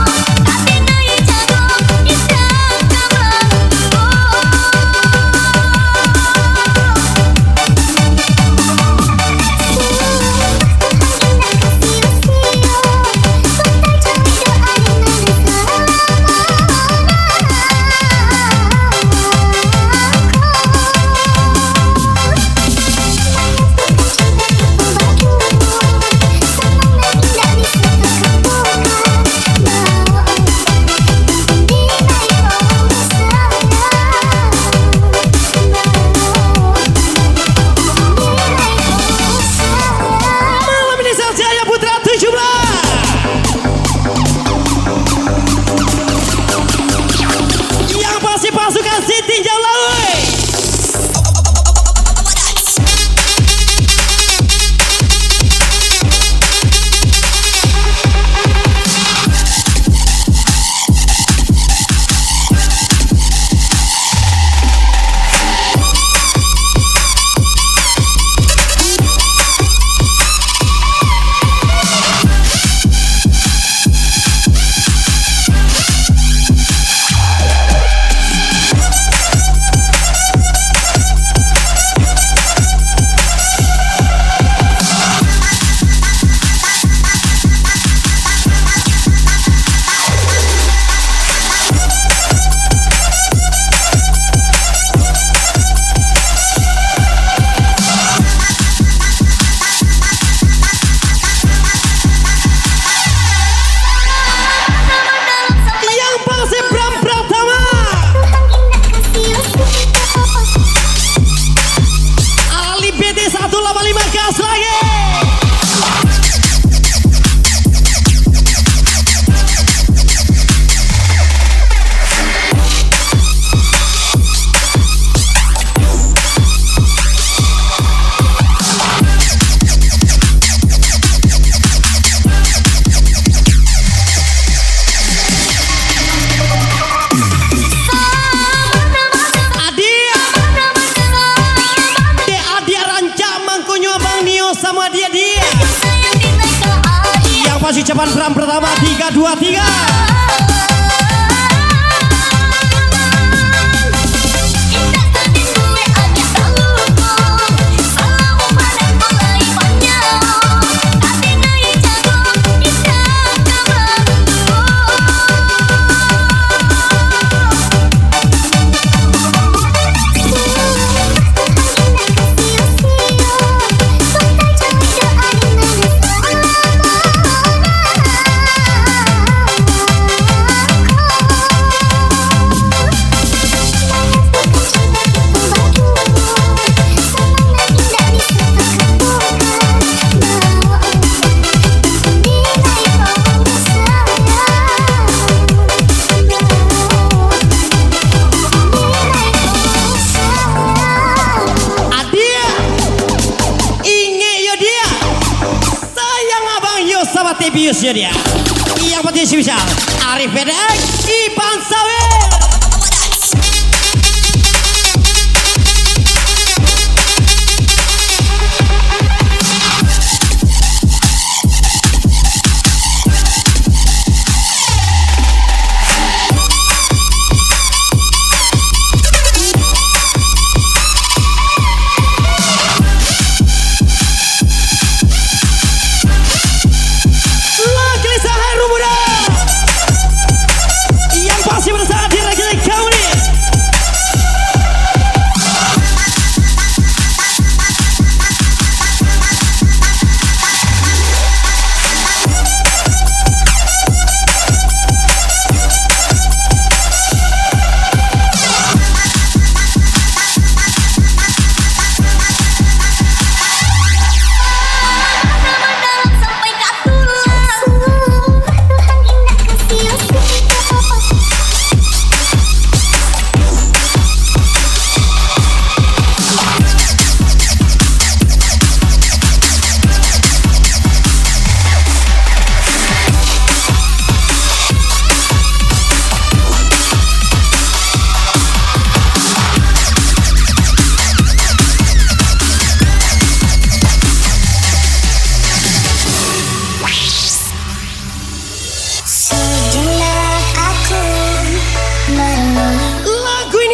A: ucapan Bram pertama 3, 2, 3. Sahabat Tebiusnya dia yang penting spesial Arif Bedek Ipan Sawir.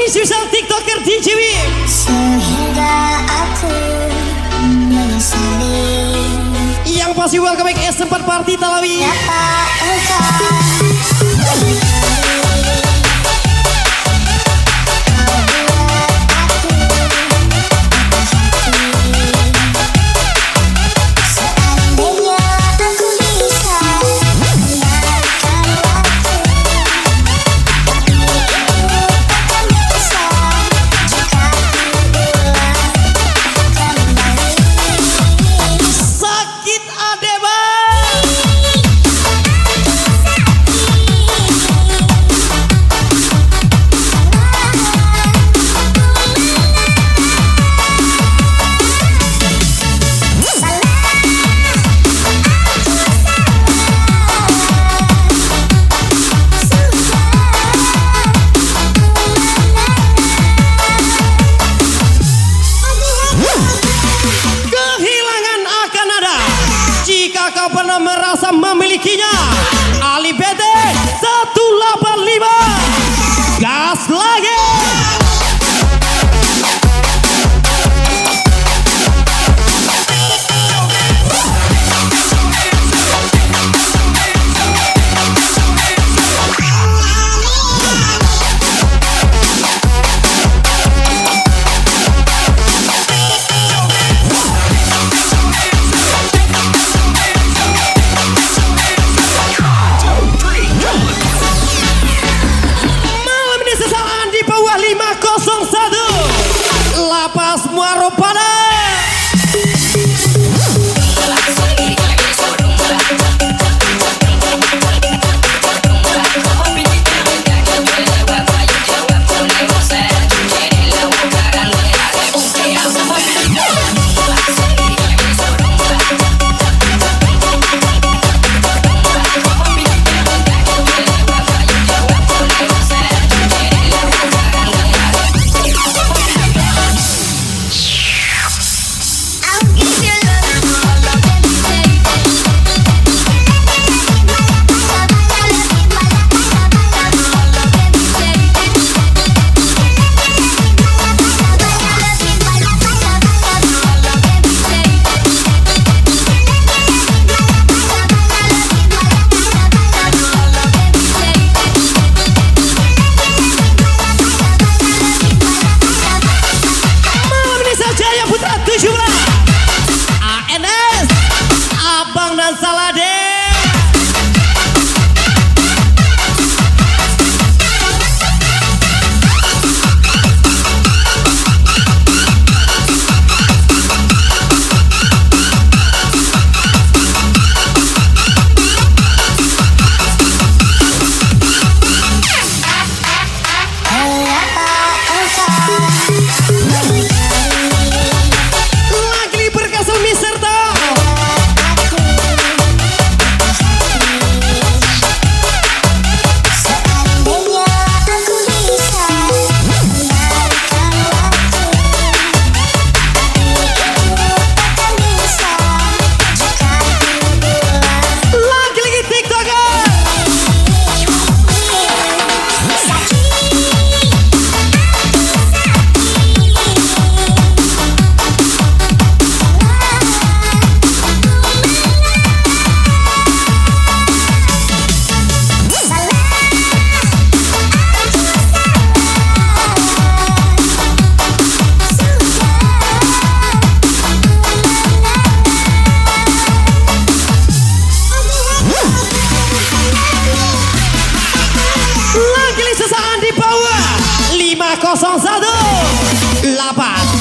A: Spesial TikToker DJW
B: Sehingga aku menyesali
A: yang pasti welcome back S4 Party Talawi.
B: apa engkau
A: pernah merasa memilikinya. Ali BT 185 gas lagi. Lapas Muaro Pada.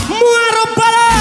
A: Muaro Barat.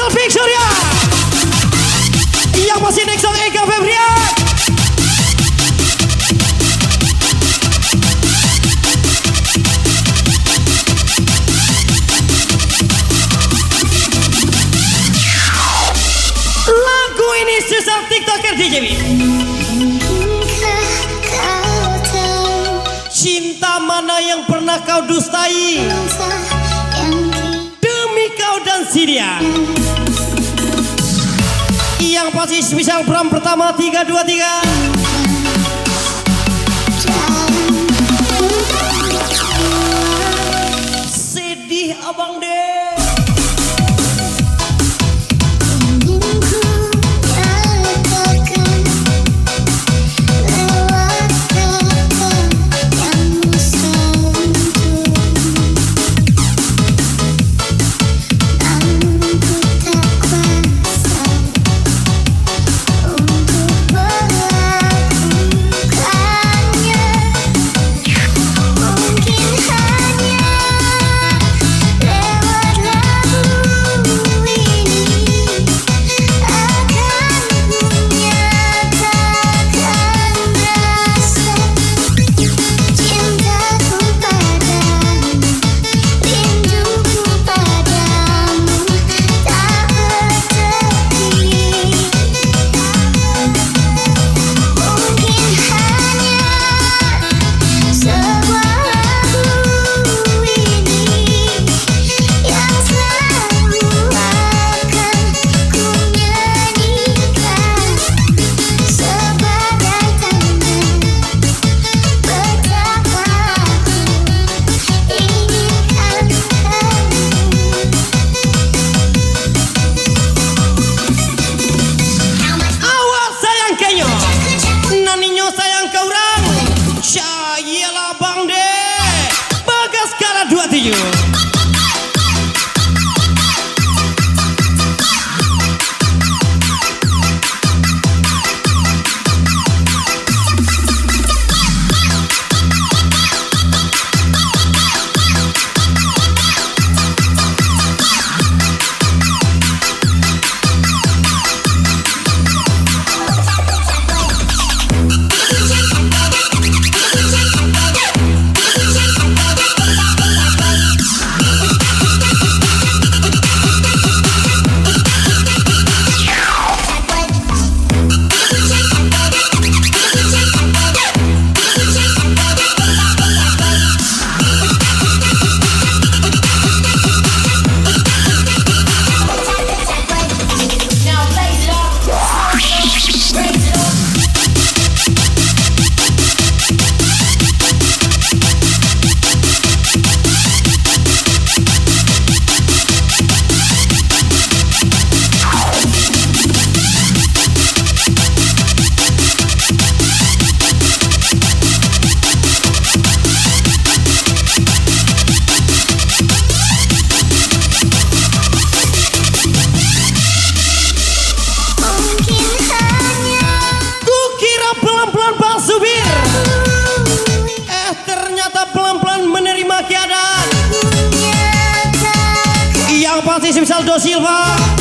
A: Taufik Surya. Yang masih next song Ega Febrian. Lagu ini susah TikToker DJB. Cinta mana yang pernah kau dustai demi kau dan si dia. Yang pasti spesial Pram pertama 3, 2, 3. Sedih abang deh. Yang pasti spesial Do Silva.